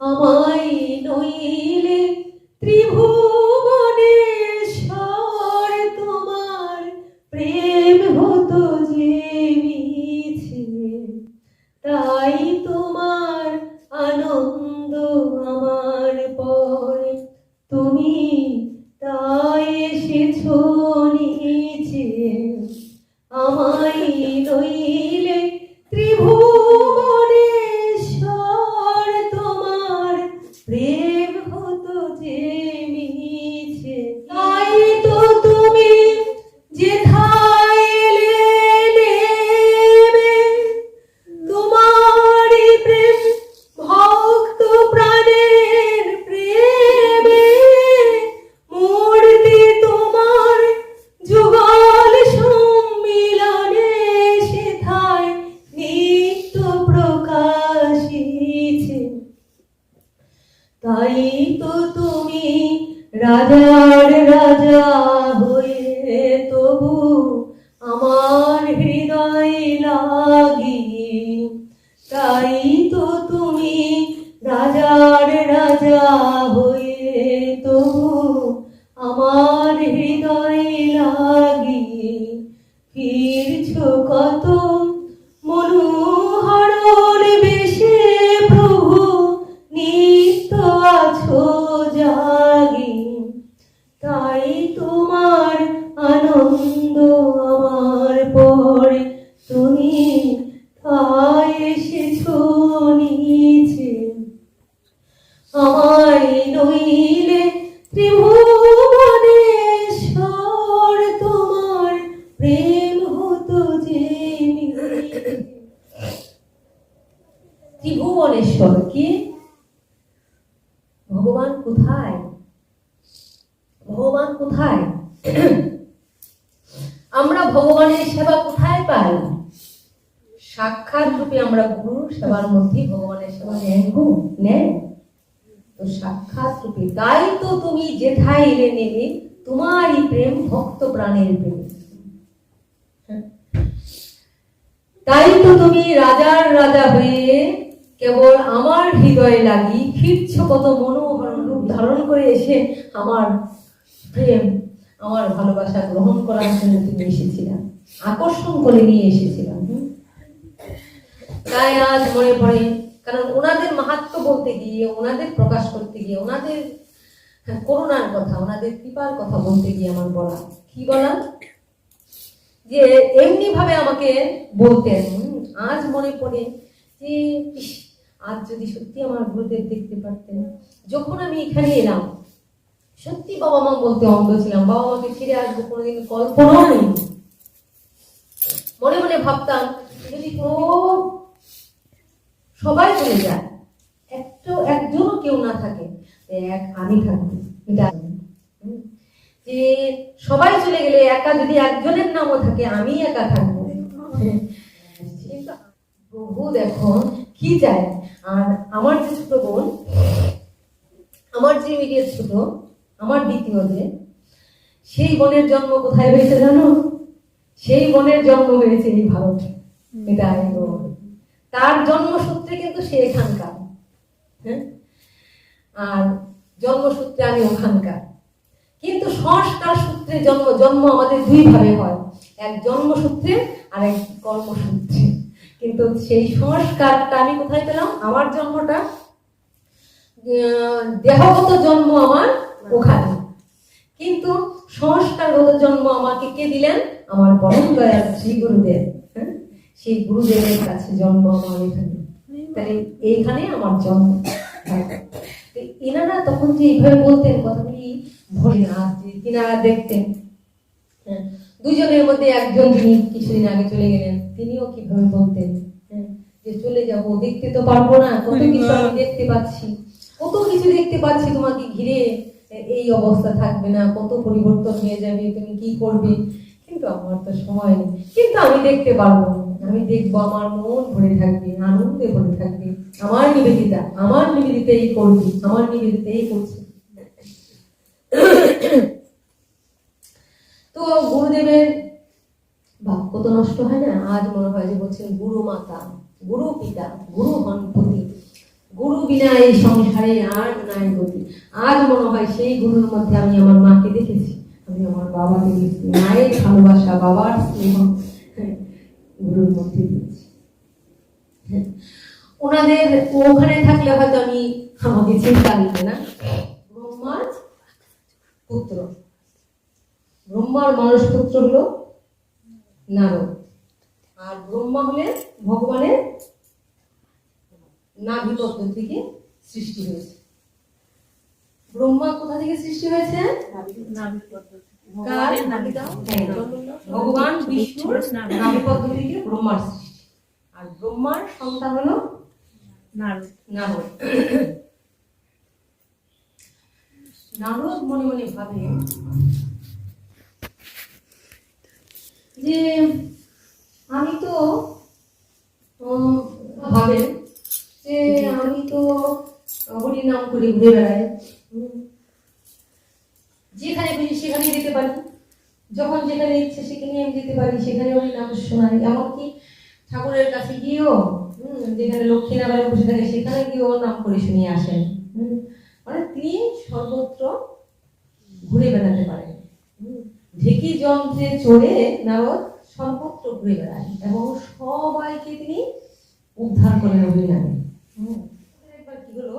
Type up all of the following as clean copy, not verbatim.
আমায় নইলে ত্রিভুবনেশ্বর তোমার প্রেম হতো যে মিছে, তাই তোমার আনন্দ আমার পরে, তুমি তাই এসেছো নিচে। আমায় নইলে ত্রিভুবনেশ্বর তোমার প্রেম হতো যে মিছে, তাই তো তুমি যেথায় এলে নেমে, তোমারই প্রেম ভক্ত প্রাণের প্রেমে, মূর্তি তোমার যুগল সম্মিলনে সেথায় নিত্য প্রকাশিছে। তাই তো তুমি রাজার রাজা হয়ে তবু আমার হৃদয় লাগি। তাই তো তুমি রাজার রাজা হয়ে তবু আমার হৃদয় লাগি। ফিরছো কত মনোহরণ বেশে প্রভু, নিত্য আছো জাগি। তাই তোমার আনন্দ আমার পরে, তুমি তাই এসেছো নিচে। আমায় নইলে ত্রিভুবনেশ্বর তোমার প্রেম হতো যে মিছে। ত্রিভুবনেশ্বর কি? ভগবান কোথায়? ভগবান কোথায়? আমরা ভগবানের সেবা কোথায় পাই? সাক্ষাৎ রূপে আমরা গুরু সেবার মধ্যে ভগবানের সেবা নেন তো সাক্ষাৎ রূপে। তাই তো তুমি যেথায় এলে নেবে, তোমারই প্রেম ভক্ত প্রাণের প্রেম। তাই তো তুমি রাজার রাজা হয়ে কেবল আমার হৃদয়ে লাগি। ফিরছ কত মনোহরণ রূপ ধারণ করে এসে আমার প্রেম, আমার ভালোবাসা গ্রহণ করার জন্য তুমি এসেছিলাম, আকর্ষণ করে নিয়ে এসেছিলাম। তাই আজ মনে পড়ে, কারণ ওনাদের মাহাত্ম্য বলতে গিয়ে, ওনাদের প্রকাশ করতে গিয়ে, ওনাদের করুণার কথা, ওনাদের কৃপার কথা বলতে গিয়ে আমার বলা, কি বলা, যে এমনি ভাবে আমাকে বলতেন। আজ মনে পড়ে যে আজ যদি সত্যি আমার গুরুদেব দেখতে পারতেন। যখন আমি এখানে এলাম, সত্যি বাবা মা বলতে অন্ধ ছিলাম, বাবা মাকে ফিরে আসবো কোনোদিন কল্পনাও নেই। মনে মনে ভাবতাম যদি সবাই চলে যায়, একজনও কেউ না থাকে, আমি থাকবো। যে সবাই চলে গেলে একা যদি একজনের নামও থাকে, আমি একা থাকবো। প্রভু দেখো কি চায়। আর আমার যে ছোট বোন, আমার যে ইমিডিয়েট ছোট, আমার দ্বিতীয় যে, সেই বোনের জন্ম কোথায় হয়েছে জানো? সেই বোনের জন্ম হয়েছে এই ভারতে। তার জন্মসূত্রে কিন্তু সে এখানকার, হ্যাঁ, আর জন্মসূত্রে আমি ওখানকার। কিন্তু সংস্কার সূত্রে জন্ম আমাদের দুই ভাবে হয়, এক জন্মসূত্রে আর এক কর্মসূত্রে। কিন্তু সেই সংস্কারটা আমি কোথায় পেলাম? আমার জন্মটা, দেহগত জন্ম আমার ওখানে, কিন্তু সংস্কারগত জন্ম আমাকে কে দিলেন? আমার পরম দয়াল শ্রী গুরুদেব। সেই গুরুদেবের কাছে জন্ম আমার এখানে, তাহলে এইখানে আমার জন্ম। এনারা তখন যে এইভাবে বলতেন কথাগুলি ভরে না, তিনারা দেখতেন। দুজনের মধ্যে একজন যিনি কিছুদিন আগে চলে গেলেন, তিনিও কিভাবে বলতেন যে চলে যাব, দেখতে তো পারবো না, কত কিছু আমি দেখতে পাচ্ছি, কত কিছু দেখতে পাচ্ছি তোমাকে ঘিরে, এই অবস্থা থাকবে না, কত পরিবর্তন হয়ে যাবে, তুমি কি করবে, কিন্তু আমার তো সময় নেই, কিন্তু আমি দেখতে পারবো, আমি দেখবো, আমার মন ভরে থাকবে, আনন্দে ভরে থাকবে, আমার নিবেদিতা এই করবি, আমার নিবেদিতা এই করছে। তো গুরুদেবের বাক্য তো নষ্ট হয় না। আজ মনে হয় যে বলছেন গুরু মাতা, গুরু পিতা, গুরু হন পতি, গুরু বিনা এই সংসারে আর নাই গতি। আজ মনে হয় সেই গুরুর মধ্যে আমি আমার মাকে দেখেছি, আমি আমার বাবাকে দেখেছি, মায়ের ভালোবাসা, বাবার স্নেহ গুরুর মধ্যে দিয়েছি। ওনাদের ওখানে থাকলে হয়তো আমি আমাকে চিন্তা নিতে না। ব্রহ্মার পুত্র, ব্রহ্মার মানস পুত্র হলো নারদ, আর ব্রহ্মা হলেন ভগবানের নাভি পদ্ম থেকে সৃষ্টি হয়েছে। ব্রহ্মা কোথা থেকে সৃষ্টি হয়েছে? ভগবান বিষ্ণুর নাভি পদ্ম থেকে ব্রহ্মার সৃষ্টি, আর ব্রহ্মার সন্তান হলো নারদ। নারদ মনে মনে ভাবে যে আমি তো ভাবেন যে আমি তো হরি নাম করে ঘুরে বেড়াই, যেখানে খুশি সেখানে যেতে পারি, যখন যেখানে ইচ্ছে সেখানে আমি যেতে পারি, সেখানে হরি নাম শোনাই। এমনকি ঠাকুরের কাছে গিয়েও যেখানে লক্ষ্মী নারায়ণ বসে থাকে সেখানে গিয়েও নাম করে শুনিয়ে আসেন। মানে তিনি সর্বত্র ঘুরে বেড়াতে পারেন। ঢেকি যন্ত্রে চড়ে নারদ সর্বত্র ঘুরে বেড়ায় এবং সবাইকে তিনি উদ্ধার করেন অভিনয়ে। একবার কি হলো,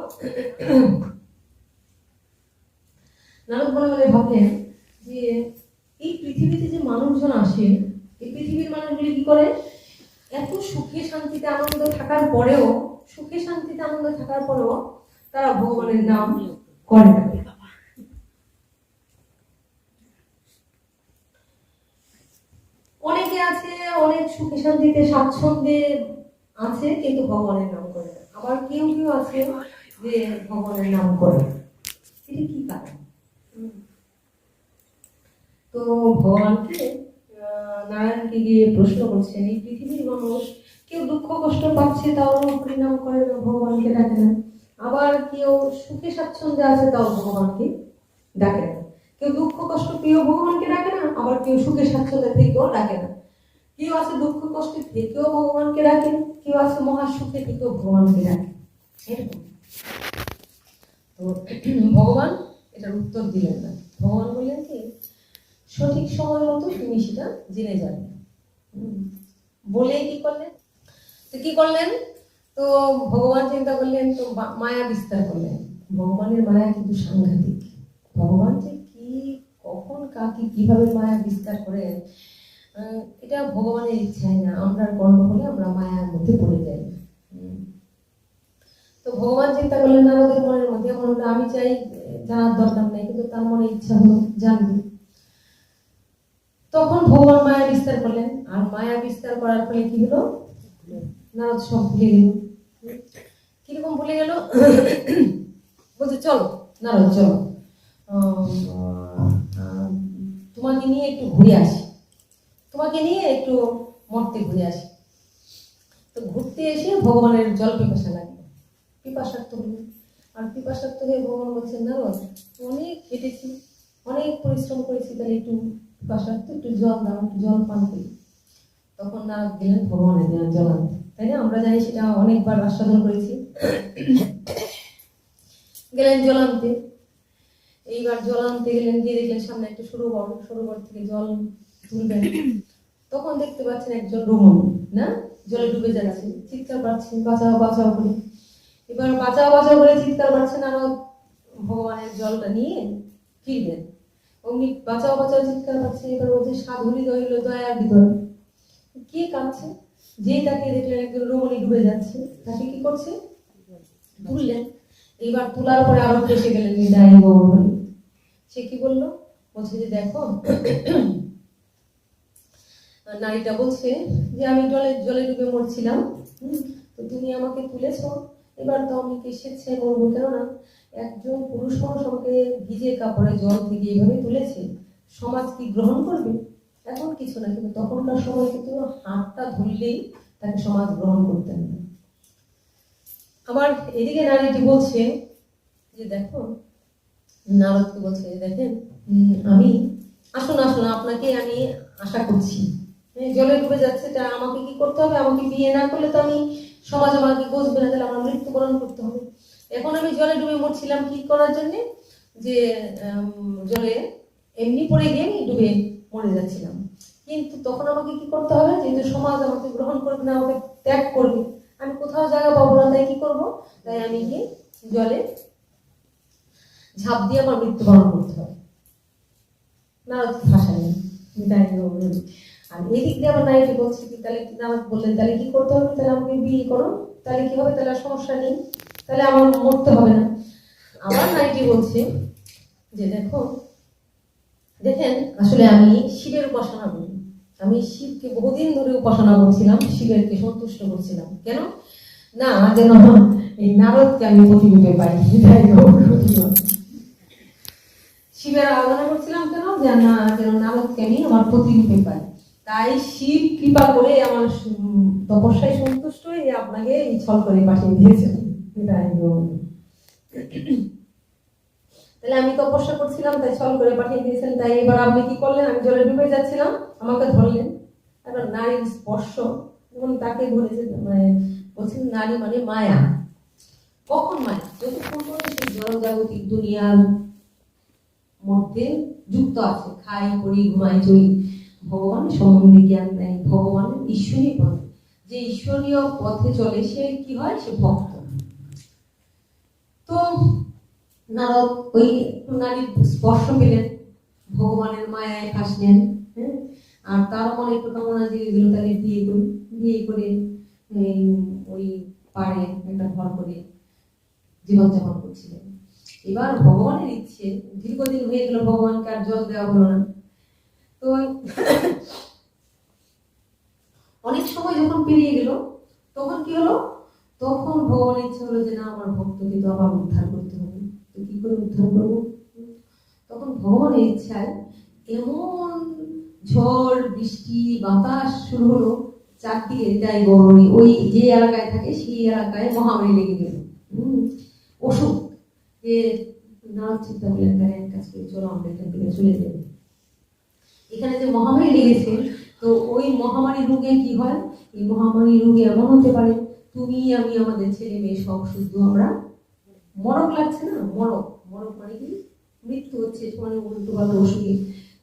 নারদ মনে মনে ভাবলেন যে এই পৃথিবীতে যে মানুষজন আসে, এই পৃথিবীর মানুষগুলি কি করে এত সুখে শান্তিতে আনন্দ থাকার পরেও, সুখে শান্তিতে আনন্দ থাকার পরেও তারা ভগবানের নাম করে না। অনেকে আছে অনেক সুখে শান্তিতে স্বাচ্ছন্দ্যে আছে কিন্তু ভগবানের নাম করে না। আবার কেউ কেউ আছে যে ভগবানের নাম করে। এটা কি কারণ? তো ভগবানকে নারায়ণকে গিয়ে প্রশ্ন করছেন, এই পৃথিবীর মানুষ কেউ দুঃখ কষ্ট পাচ্ছে তাও হরিনাম করে না, ভগবানকে ডাকে না। আবার কেউ সুখে স্বাচ্ছন্দ্যে আছে তাও ভগবানকে ডাকে না। কেউ দুঃখ কষ্ট পেয়েও ভগবানকে ডাকে না, আবার কেউ সুখে স্বাচ্ছন্দ্যে থেকেও ডাকে না। কেউ আছে দুঃখ কষ্টে থেকেও ভগবানকে ডাকে, কেউ আছে মহা সুখে থেকেও ভগবানকে ডাকে। এরকম তো ভগবান এটার উত্তর দিলেন না। ভগবান বললেন কি, সঠিক সময় মতো তুমি সেটা জেনে যাবে। বলে কি করলেন? তো কি করলেন? তো ভগবান চিন্তা করলেন, তো মায়া বিস্তার করলেন। ভগবানের মায়া কিন্তু সাংঘাতিক। ভগবান যে কি কখন কাকে কিভাবে মায়া বিস্তার করেন, এটা ভগবানের ইচ্ছাই না। আমরা কর্ম হলে আমরা মায়ার মধ্যে পড়ে যাই। তো ভগবান চিন্তা করলেন আমাদের মনের মধ্যে, এখন আমি চাই জানার দরকার নেই, কিন্তু তার মনে ইচ্ছা হলো জানবে। তখন ভগবান মায়া বিস্তার করলেন, আর মায়া বিস্তার করার ফলে কি হলো, নারদ সব ভুলে গেল। কিরকম ভুলে গেল? বলছে চলো নারদ চলো, তোমাকে নিয়ে একটু ঘুরে আসি, তোমাকে নিয়ে একটু মর্তে ঘুরে আসি। তো ঘুরতে এসে ভগবানের জল পিপাসা লাগলো, পিপাসার্থ হলো। আর পিপাসার্থ হয়ে ভগবান বলছেন, নারদ অনেক হেঁটেছি, অনেক পরিশ্রম করেছি, তাহলে একটু পিপাসার্থ, একটু জল দাও, একটু জল পান করি। তখন নারদ গেলেন ভগবানের জল আনতে, তাই না? আমরা জানি সেটা অনেকবার আস্বাদন করেছি। গেলেন জল আনতে। এইবার জল আনতে গেলেন, গিয়ে দেখলেন সামনে একটা সরোবর, সরোবর থেকে জল তুলবেন। তখন দেখতে পাচ্ছেন একজন রমণী না জলে ডুবে যাচ্ছে, চিৎকার পাচ্ছেন বাঁচাও বাঁচাও করে। এবার বাঁচাও বাঁচাও করে চিৎকার পাচ্ছেন, আর ভগবানের জলটা নিয়ে ফিরবেন। অমনি বাঁচাও বাঁচাও চিৎকার পাচ্ছে। এবার বলছে, সাধুরি দইল দয়ার হৃদয়। কে কাঁদছে? যে তাকে দেখলেন একজন রমণী ডুবে যাচ্ছে, তাকে কি করছে? তুললেন। এইবার তোলার পরে আরো ফেসে গেলেন বিদায় গৌরী। সে কি বললো? বলছে যে দেখো, নারীটা বলছে যে আমি জলে ডুবে মরছিলাম, তো তুমি আমাকে তুলেছো, এবার তো আমি কি স্বেচ্ছায় মরবো? কেননা একজন পুরুষ মানুষ আমাকে ভিজে কাপড়ে জল থেকে এইভাবে তুলেছে, সমাজ কি গ্রহণ করবে? এখন কিছু না, কিন্তু তখনকার সময় কিন্তু হাতটা ধরলেই তাকে সমাজ গ্রহণ করতেন না। আবার এদিকে নারীটি বলছে যে দেখো, নারদকে বলছে, দেখেন আমি আসুন আসুন আপনাকে আমি আশা করছি, জলে ডুবে যাচ্ছে, তা আমাকে কি করতে হবে? আমাকে বিয়ে না করলে তো আমি সমাজ আমাকে বুঝবে না, তাহলে আমার মৃত্যুবরণ করতে হবে। এখন আমি জলে ডুবে মরছিলাম কি করার জন্য, যে জলে এমনি পড়ে গিয়ে আমি ডুবে মরে যাচ্ছিলাম। কিন্তু তখন আমাকে কি করতে হবে, যেহেতু সমাজ আমাকে গ্রহণ করবে না, আমাকে ত্যাগ করবে, আমি কোথাও জায়গা পাবো না, তাই কি করবো, তাই আমি গিয়ে জলে ঝাঁপ দিয়ে আমার মৃত্যুবরণ করতে হবে। নারদ ভাষা নেই, আর এদিক দিয়ে আবার নারীকে বলছে কি, তাহলে নারদ বললেন তাহলে কি করতে হবে, তাহলে আমাকে বিয়ে করো, তাহলে কি হবে, তাহলে সমস্যা নেই, তাহলে আমার মরতে হবে না। আবার নারীটি বলছে যে দেখেন আসলে আমি শিবের উপাসনা করি, আমি শিবকে বহুদিন ধরে উপাসনা করছিলাম, শিবেরকে সন্তুষ্ট করছিলাম, কেন না যেন এই নারদকে আমি প্রতিরূপে পাই, শিবের আরাধনা করছিলাম কেন, যে না যেন নারদকে আমি আমার প্রতিরূপে পাই। তাই শিব কৃপা করে আমার তপস্যায় সন্তুষ্ট হয়ে আপনাকে এই ছল করে পাঠিয়ে দিয়েছেন। তাহলে আমি তপস্যা করছিলাম, তাই ছল করে পাঠিয়ে দিয়েছেন। তাই এবার আপনি কি করলেন, আমি জলে ডুবে যাচ্ছিলাম, আমাকে ধরলেন। এবার নারীর স্পর্শ, এবং তাকে ধরেছে, মানে বলছেন নারী মানে মায়া। কখন মায়া, যতক্ষণ সেই জড়জাগতিক দুনিয়ার মধ্যে যুক্ত আছে, খাই পড়ি ঘুমাই চলি, ভগবান সম্বন্ধে জ্ঞান নেয়, ভগবান ঈশ্বরী পথে, যে ঈশ্বরীয় পথে চলে সে কি হয়, সে ভক্ত। তো নারদ ওই নারীর স্পর্শ পেলেন, ভগবানের মায়ায় ফাঁসলেন, আর তার মনে একটু কামনা জেগেছিল, তাহলে বিয়ে করে ওই পাড়ে একটা ঘর করে জীবনযাপন করছিলেন। এবার ভগবানের ইচ্ছে, দীর্ঘদিন হয়ে গেল ভগবানকে আর জল দেওয়া হলো না। তো অনেক সময় যখন পেরিয়ে গেল, তখন কি হলো, তখন ভগবানের ইচ্ছে হলো যে না আমার ভক্তকে তো আবার উদ্ধার করতে হবে, তো কি করে উদ্ধার করবো। তখন ভগবানের ইচ্ছায় এমন ঝড় বৃষ্টি বাতাস শুরু হলো, চারদিকে তাই গরমে ওই যে এলাকায় থাকে সেই এলাকায় মহামারী লেগে গেল, অসুখ। যে নারদ চিন্তা করলেন তাহলে এক কাজ করে চলো আমরা এখান থেকে চলে যাই, এখানে যে মহামারী লেগেছে, তো ওই মহামারী রোগে কি হয়, এই মহামারী রোগে এমন হতে পারে তুমি আমি আমাদের ছেলে মেয়ে সব শুদ্ধ আমরা মরক লাগছে না, মরক মানে কি মৃত্যু হচ্ছে, মানে উল্টো পাল্টা অসুখে।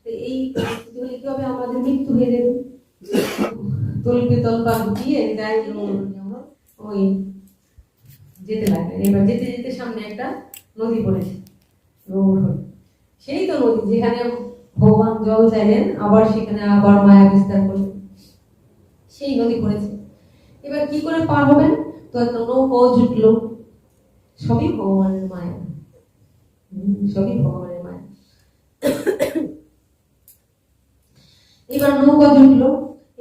তো এই পরিস্থিতি হলে কি হবে, আমাদের মৃত্যু হয়ে যাবে। তলকে তলপা গুটিয়ে আমরা ওই যেতে লাগলেন। এবার যেতে যেতে সামনে একটা নদী পড়েছে, সেই তো নদী যেখানে ভগবান জল চাইলেন, আবার সেখানে আবার মায়া বিস্তার করলেন, সেই নদী পড়েছে। এবার কি করে পার হবেন, তো একটা নৌকাও জুটলো, সবই ভগবানের মায়া, সবই ভগবানের মায়া। এবার নৌকা জুটলো,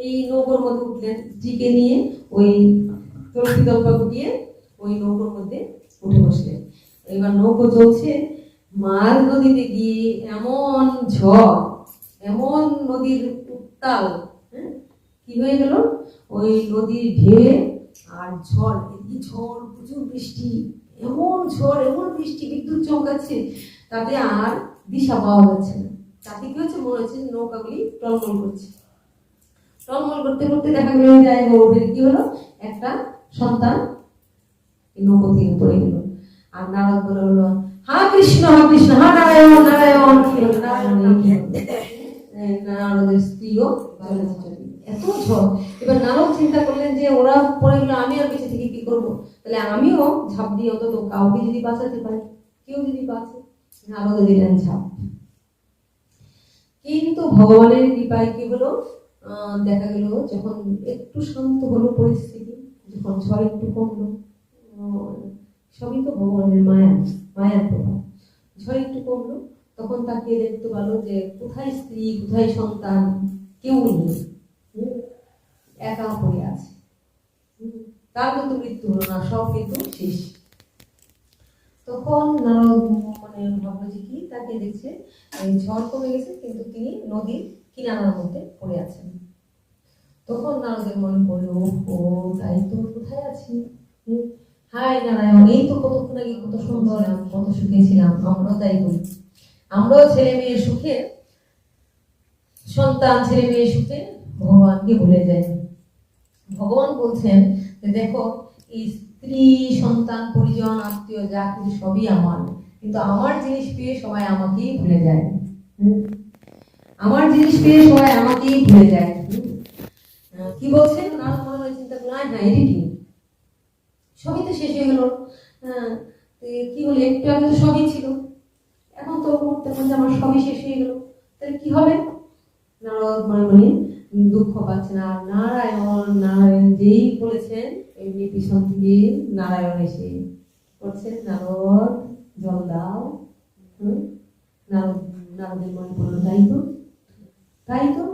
এই নৌকার মধ্যে উঠলেন, স্ত্রীকে নিয়ে ওই তুলসী দলপা গুটিয়ে ওই নৌকার মধ্যে উঠে বসলেন। এবার নৌকো চলছে, মাঝ নদীতে গিয়ে এমন ঝড়, এমন নদীর উত্তাল, কি হয়ে গেল, ওই নদীর ঢেউ আর ঝড়, ঝড় প্রচুর বৃষ্টি, এমন ঝড় এমন বৃষ্টি, বিদ্যুৎ চমকাচ্ছে, তাতে আর দিশা পাওয়া যাচ্ছে না। তাতে কি হচ্ছে, মনে হচ্ছে নৌকাগুলি টলমল করছে, টলমল করতে করতে দেখা গেল যায় ওদের কি হলো, একটা সন্তান নৌকো থেকে পড়ে গেল। আর নারদ বলে হলো হা কৃষ্ণ হা নারায়ণ নারায়ণ নারদের স্ত্রীও এত ঝড়। এবার নারদ চিন্তা করলেন যে ওরা পড়ে গেল, আমি আর বেঁচে থেকে কি করবো, তাহলে আমিও ঝাঁপ দিয়ে অন্তত কাউকে যদি বাঁচাতে পারি, কেউ যদি বাঁচে। নারদে দিলেন ঝাঁপ, কিন্তু ভগবানের কৃপায় কি হলো, দেখা গেল যখন একটু শান্ত হলো পরিস্থিতি, যখন ঝড় একটু কমলো, সবই তো ভগবানের মায়ার প্রভাব, ঝড় একটু কমলো, তখন তাকে দেখতে পেল যে কোথায় স্ত্রী কোথায় সন্তান, কেউ নেই, একা পড়ে আছে। তার কিন্তু মৃত্যু হলো না, সব কিন্তু শেষ। তখন নারদ মানে ভাবলো যে কি, তাকে দেখছে ঝড় কমে গেছে, কিন্তু তিনি নদীর কিনারার মধ্যে পড়ে আছেন। তখন নারদের মনে পড়লো, ও তাই তো, কোথায় আছি, হায় নারায়ণ, এই তো কতক্ষণ আগে কত সুন্দর কত সুখে ছিলাম। আমরাও তাই করি, আমরাও ছেলে মেয়ে সুখে, সন্তান ছেলে মেয়ে সুখে ভগবানকে ভুলে যায়। ভগবান বলছেন যে দেখো এই স্ত্রী, সন্তান, পরিজন, আত্মীয় যা কিছু সবই আমার, কিন্তু আমার জিনিস পেয়ে সবাই আমাকেই ভুলে যায়। আমার জিনিস পেয়ে সবাই আমাকেই ভুলে যায়। কি বলছেন? নারদ মনে মনে চিন্তা করলেন, হ্যাঁ এটি কি, সবই তো শেষ হয়ে গেল। কি হলো, একটু আগে তো সবই ছিল, এখন তো করতে করতে আমার সবই শেষ হয়ে গেল, তাহলে কি হবে? নারদ মনে মনে দুঃখ পাচ্ছেন। আর নারায়ণ যেই বলেছেন, এমনি পিছন থেকে নারায়ণ এসে করছেন, নারদ জল দাও। নারদের মনে পড়লো, তাই তো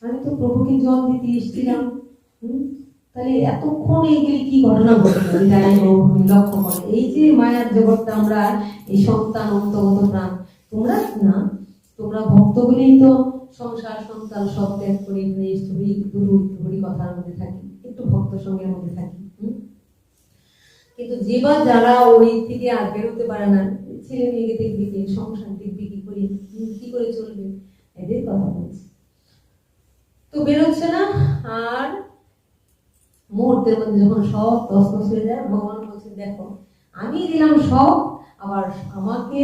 আমি তো প্রভুকে জল দিতে এসেছিলাম। তাহলে এতক্ষণ এইগুলি কি ঘটনা ঘটলো, লক্ষ্য করে। এই যে মায়ার জগৎটা, আমরা এই সন্তান, অন্তগত প্রাণ, তোমরা না, তোমরা ভক্ত বলেই তো সংসার সন্তান সব ত্যাগ করে এখানে হরি কথার মধ্যে থাকি, একটু ভক্ত সঙ্গের মধ্যে থাকি। কিন্তু যেবার যারা ওই থেকে আর বেরোতে পারে না, ছেলে মেয়েকে দেখবে কি, সংসার দেখবে কি করে চলবে, এদের কথা বলছে। তো বেরোচ্ছে না। আর মুহূর্তের মধ্যে যখন সব তছনছ হয়ে যায়, ভগবান বলছেন, দেখো আমি দিলাম সব, আবার আমাকে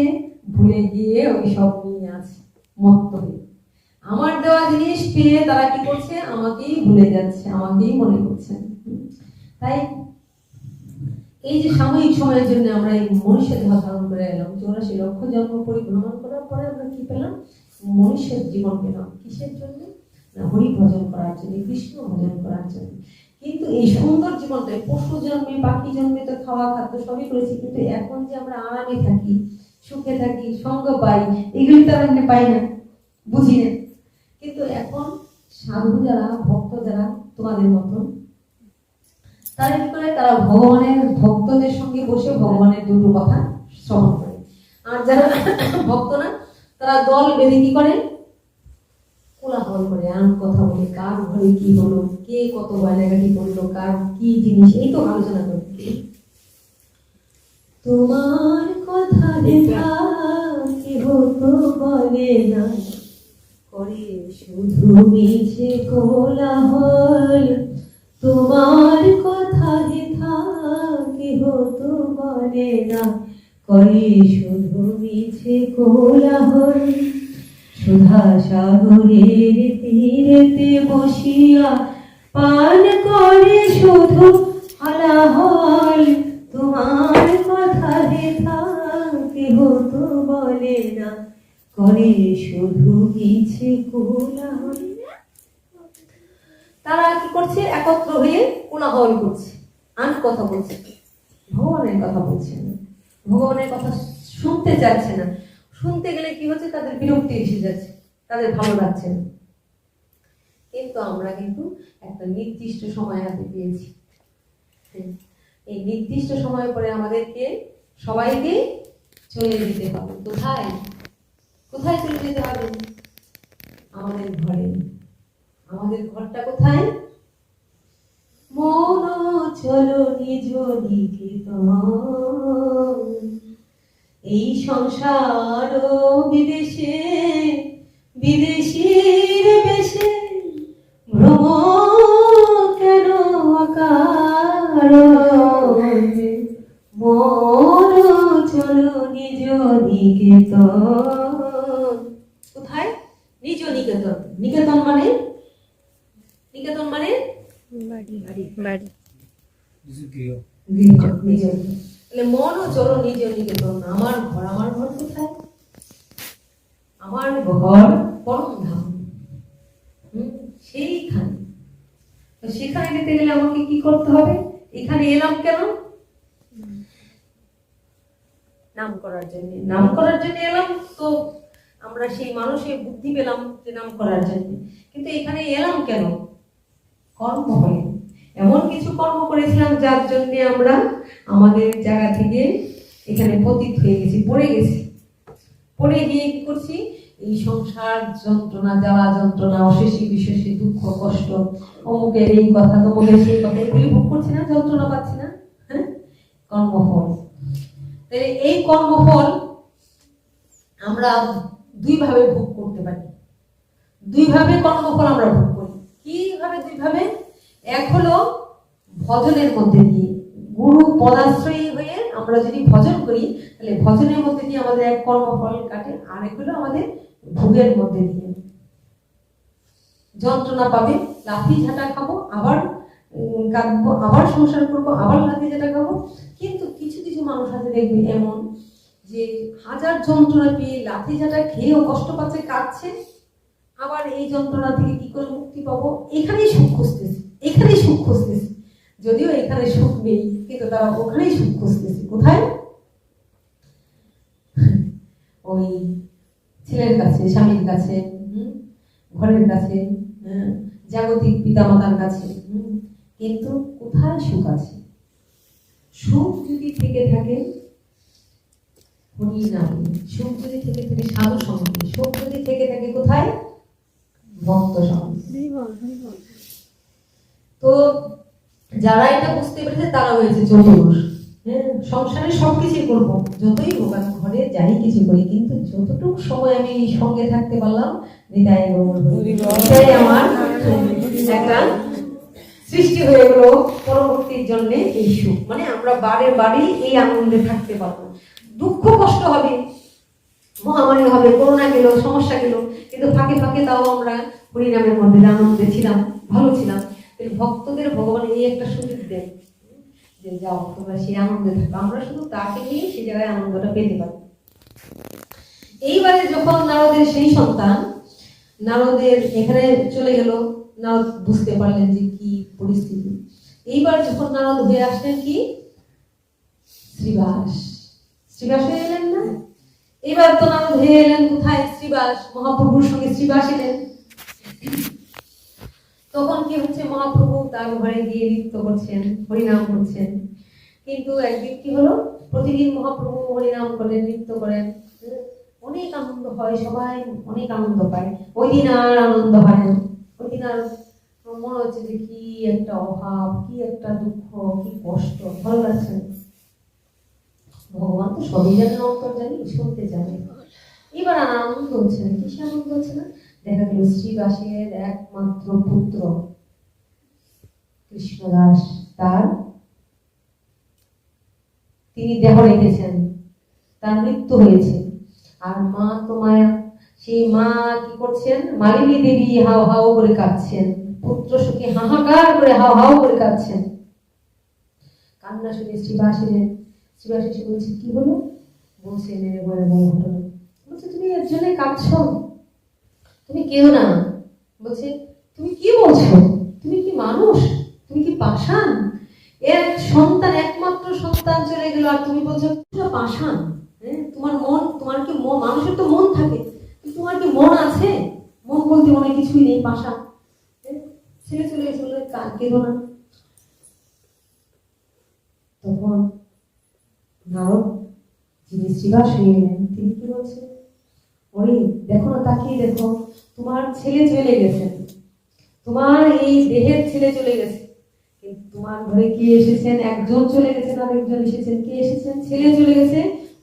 ভুলে গিয়ে ওই সব নিয়ে আছে মত্ত হয়ে। আমার দেওয়া জিনিস পেয়ে তারা কি করছে, আমাকেই ভুলে যাচ্ছে, আমাকেই মনে করছে। তাই এই যে সাময়িক সময়ের জন্য আমরা এই মনুষ্য দেহ ধারণ করে এলাম, 84 লক্ষ জন্ম পরিভ্রমণ করার পরে আমরা কি পেলাম? মনুষ্যের জীবন পেলাম। কিসের জন্য? না, হরি ভজন করার জন্য, কৃষ্ণ ভজন করার জন্য। কিন্তু এই সুন্দর জীবনটাই, পশু জন্মে, পাখি জন্মে তো খাওয়া খাদ্য সবই করেছি, কিন্তু এখন যে আমরা আরামে থাকি, সুখে থাকি, সঙ্গ পাই, এগুলি তো আমরা পাই না, বুঝি না। কিন্তু এখন সাধু যারা, ভক্ত যারা তোমাদের মতন, তারা কি করে? তারা ভগবানের ভক্তদের সঙ্গে বসে ভগবানের দুটো কথা শ্রবণ করে। আর যারা ভক্ত না, তারা দল বেঁধে কি করে? কোলাহল করে, আন কথা বলে, কার ঘরে কি হলো, কে কত গয়নাগাটি করলো, কার কি জিনিস, এই তো আলোচনা করে। তোমার কথা লেখা কেহ তো বলে না, করে শুধু মিছে কোলাহল। তোমার কথা লেখা কেহ তো বলে না, করে শুধু মিছে কোলাহল। সুধা সাগরের তীরেতে বসিয়া পান করে শুধু হলাহল। তোমার কথা লেখা কেহ তো বলে না, করে শুধু মিছে কোলাহল। তারা কি করছে? একত্র হয়ে কোলাহল করছে, আন কথা বলছে, ভগবানের কথা বলছে না, ভগবানের কথা শুনতে চাচ্ছে না। শুনতে গেলে কি হচ্ছে? তাদের বিরক্তি এসে যাচ্ছে, তাদের ভালো লাগছে না। কিন্তু আমরা কিন্তু একটা নির্দিষ্ট সময় হাতে পেয়েছি। এই নির্দিষ্ট সময় পরে আমাদেরকে সবাইকে চলে যেতে হবে। কোথায়? কোথায় চলে যেতে হবে? আমাদের ঘরে। আমাদের ঘরটা কোথায়? মন চলো নিজ নিকেতন। এই সংসার বিদেশে, বিদেশির বেশে ভ্রম কেন আকার। মন চলো নিজ নিকেতন। কোথায়? নিজ নিকেতন। নিকেতন মানে? নিকেতন মানে বাড়ি। মনও চলো নিজ নিকেতন। আমার ঘর, আমার ঘর কোথায়? আমার ঘর পরম ধাম, সেইখানে। সেখানে যেতে গেলে আমাকে কি করতে হবে? এখানে এলাম কেন? নাম করার জন্য। নাম করার জন্য এলাম, তো আমরা সেই মানুষের বুদ্ধি পেলাম যে নাম করার জন্য। কিন্তু এখানে এলাম কেন? কর্ম হয়ে এমন কিছু কর্ম করেছিলাম যার জন্য আমরা আমাদের জায়গা থেকে এখানে পতিত হয়ে গেছি, পড়ে গেছি। পড়ে গিয়ে কি করছি? এই সংসার যন্ত্রণা, জ্বালা যন্ত্রণা, অশেষী বিশেষী দুঃখ কষ্ট, অমুকের এই কথা, তমুকের সেই কথা, এগুলি ভোগ করছি না, যন্ত্রণা পাচ্ছি না। হ্যাঁ, কর্মফল। এই কর্মফল আমরা দুইভাবে ভোগ করতে পারি। দুইভাবে কর্মফল আমরা ভোগ করি। কিভাবে? দুইভাবে। এক হলো ভজনের মধ্যে দিয়ে, গুরু পদাশ্রয়ী হয়ে আমরা যদি ভজন করি, তাহলে ভজনের মধ্যে দিয়ে আমাদের এক কর্মফল কাটে, আর এগুলো আমাদের ভোগের মধ্যে দিয়ে যন্ত্রণা পাবে, লাথি ঝাঁটা খাবো, আবার কাঁদবো, আবার সংসার করবো, আবার লাথি ঝাঁটা খাবো। কিন্তু কিছু কিছু মানুষ আছে দেখবে এমন যে হাজার যন্ত্রণা পেয়ে লাথি ঝাঁটা খেয়েও কষ্ট পাচ্ছে, কাঁদছে, আবার এই যন্ত্রণা থেকে কি করে মুক্তি পাবো, এখানেই সুখ খুঁজতেছে, এখানেই সুখ খুঁজতেছে। যদিও এখানে সুখ নেই, কিন্তু তারা ওখানেই সুখ খুঁজতেছে। কোথায়? ওই ছেলের কাছে, স্বামীর কাছে, ঘরের কাছে, জাগতিক পিতামাতার কাছে। কিন্তু কোথায় সুখ আছে? সুখ যদি থেকে থাকে হরি নামে, সুখ যদি থেকে থাকে সাধু সঙ্গে, সুখ যদি থেকে থাকে কোথায়? ভক্ত সঙ্গে। তো যারা এটা বুঝতে পেরেছে তারা হয়েছে চতুর। সংসারে সবকিছু করবো, যতই হোক, আমি ঘরে যাই কিছু করি, কিন্তু যতটুকু সময় আমি সঙ্গে থাকতে পারলাম, হৃদয় এটাই আমার একটা সৃষ্টি হয়ে গেল পরবর্তীর জন্য এই সুখ। মানে আমরা বারে বারে এই আনন্দে থাকতে পারবো। দুঃখ কষ্ট হবে, মহামারী হবে, করোনা গেল, সমস্যা গেল, কিন্তু ফাঁকে ফাঁকে তাও আমরা হরিনামের মধ্যে আনন্দে ছিলাম, ভালো ছিলাম। ভক্তদের ভগবান এই একটা সুযোগ দেয় যে যাও তোমরা সেই আনন্দে থাকো, আমরা শুধু তাকে নিয়ে সেই জায়গায় আনন্দটা পেতে পারি। এইবারে যখন নারদের সেই সন্তান নারদের এখানে চলে গেল, নারদ বুঝতে পারলেন যে কি পরিস্থিতি। এইবার যখন নারদ হয়ে আসলেন কি শ্রীবাস, শ্রীবাস হয়ে এলেন না? এবার তো নারদ হয়ে এলেন কোথায়? শ্রীবাস, মহাপ্রভুর সঙ্গে শ্রীবাস এলেন। তখন কি হচ্ছে, মহাপ্রভু তার ঘরে গিয়ে নৃত্য করছেন, হরিনাম করছেন। কিন্তু একদিন কি হলো, প্রতিদিন মহাপ্রভু হরিনাম করেন, নৃত্য করেন, অনেক আনন্দ হয়, সবাই অনেক আনন্দ পায়। ওই দিন আর আনন্দ হয় না, ওই দিন আর মনে হচ্ছে যে কি একটা অভাব, কি একটা দুঃখ, কি কষ্ট, ভালো লাগছে না। ভগবান তো সবই জানেন, অন্তর জানি, শুনতে জানে। এবার আর আনন্দ হচ্ছে না। কিসে আনন্দ হচ্ছে না? দেখা গেল শ্রীবাসের একমাত্র পুত্র কৃষ্ণদাস, তিনি দেহ রেখেছেন, তার মৃত্যু হয়েছে। আর মা তো মায়া, সেই মা কি করছেন? মালিনী দেবী হাও হাও করে কাঁদছেন, পুত্র সুখে হাহাকার করে হাও হাও করে কাঁদছেন। কান্না শুনে শ্রীবাস এলেন। শ্রীবাস এসে বলছে কি হলো? বলছে ঘটনা। বলছে তুমি এর জন্য কাঁদছো? তুমি কেউ না। বলছে তুমি কি বলছো? তুমি কি মানুষ? তুমি কি পাষাণ? এক সন্তান, একমাত্র সন্তান চলে গেল, আর তুমি বলছো পাষাণ? তোমার মন, তোমার কি মানুষের তো মন থাকে, তোমার কি মন আছে? মন বলতে অনেক কিছুই নেই, পাষাণ। ছেলে চলে গেছে, কেঁদো না। তখন নারদ, যিনি শ্রীবাস হয়ে গেলেন, তিনি কি বলছেন? ওই দেখো না, তাকিয়ে দেখো, তোমার ছেলে চলে গেছেন, তোমার এই দেহের ছেলে চলে গেছে, কিন্তু তোমার ঘরে কি এসেছেন? একজন চলে গেছেন, আর একজন এসেছেন। কে এসেছেন? ছেলে চলে গেছে,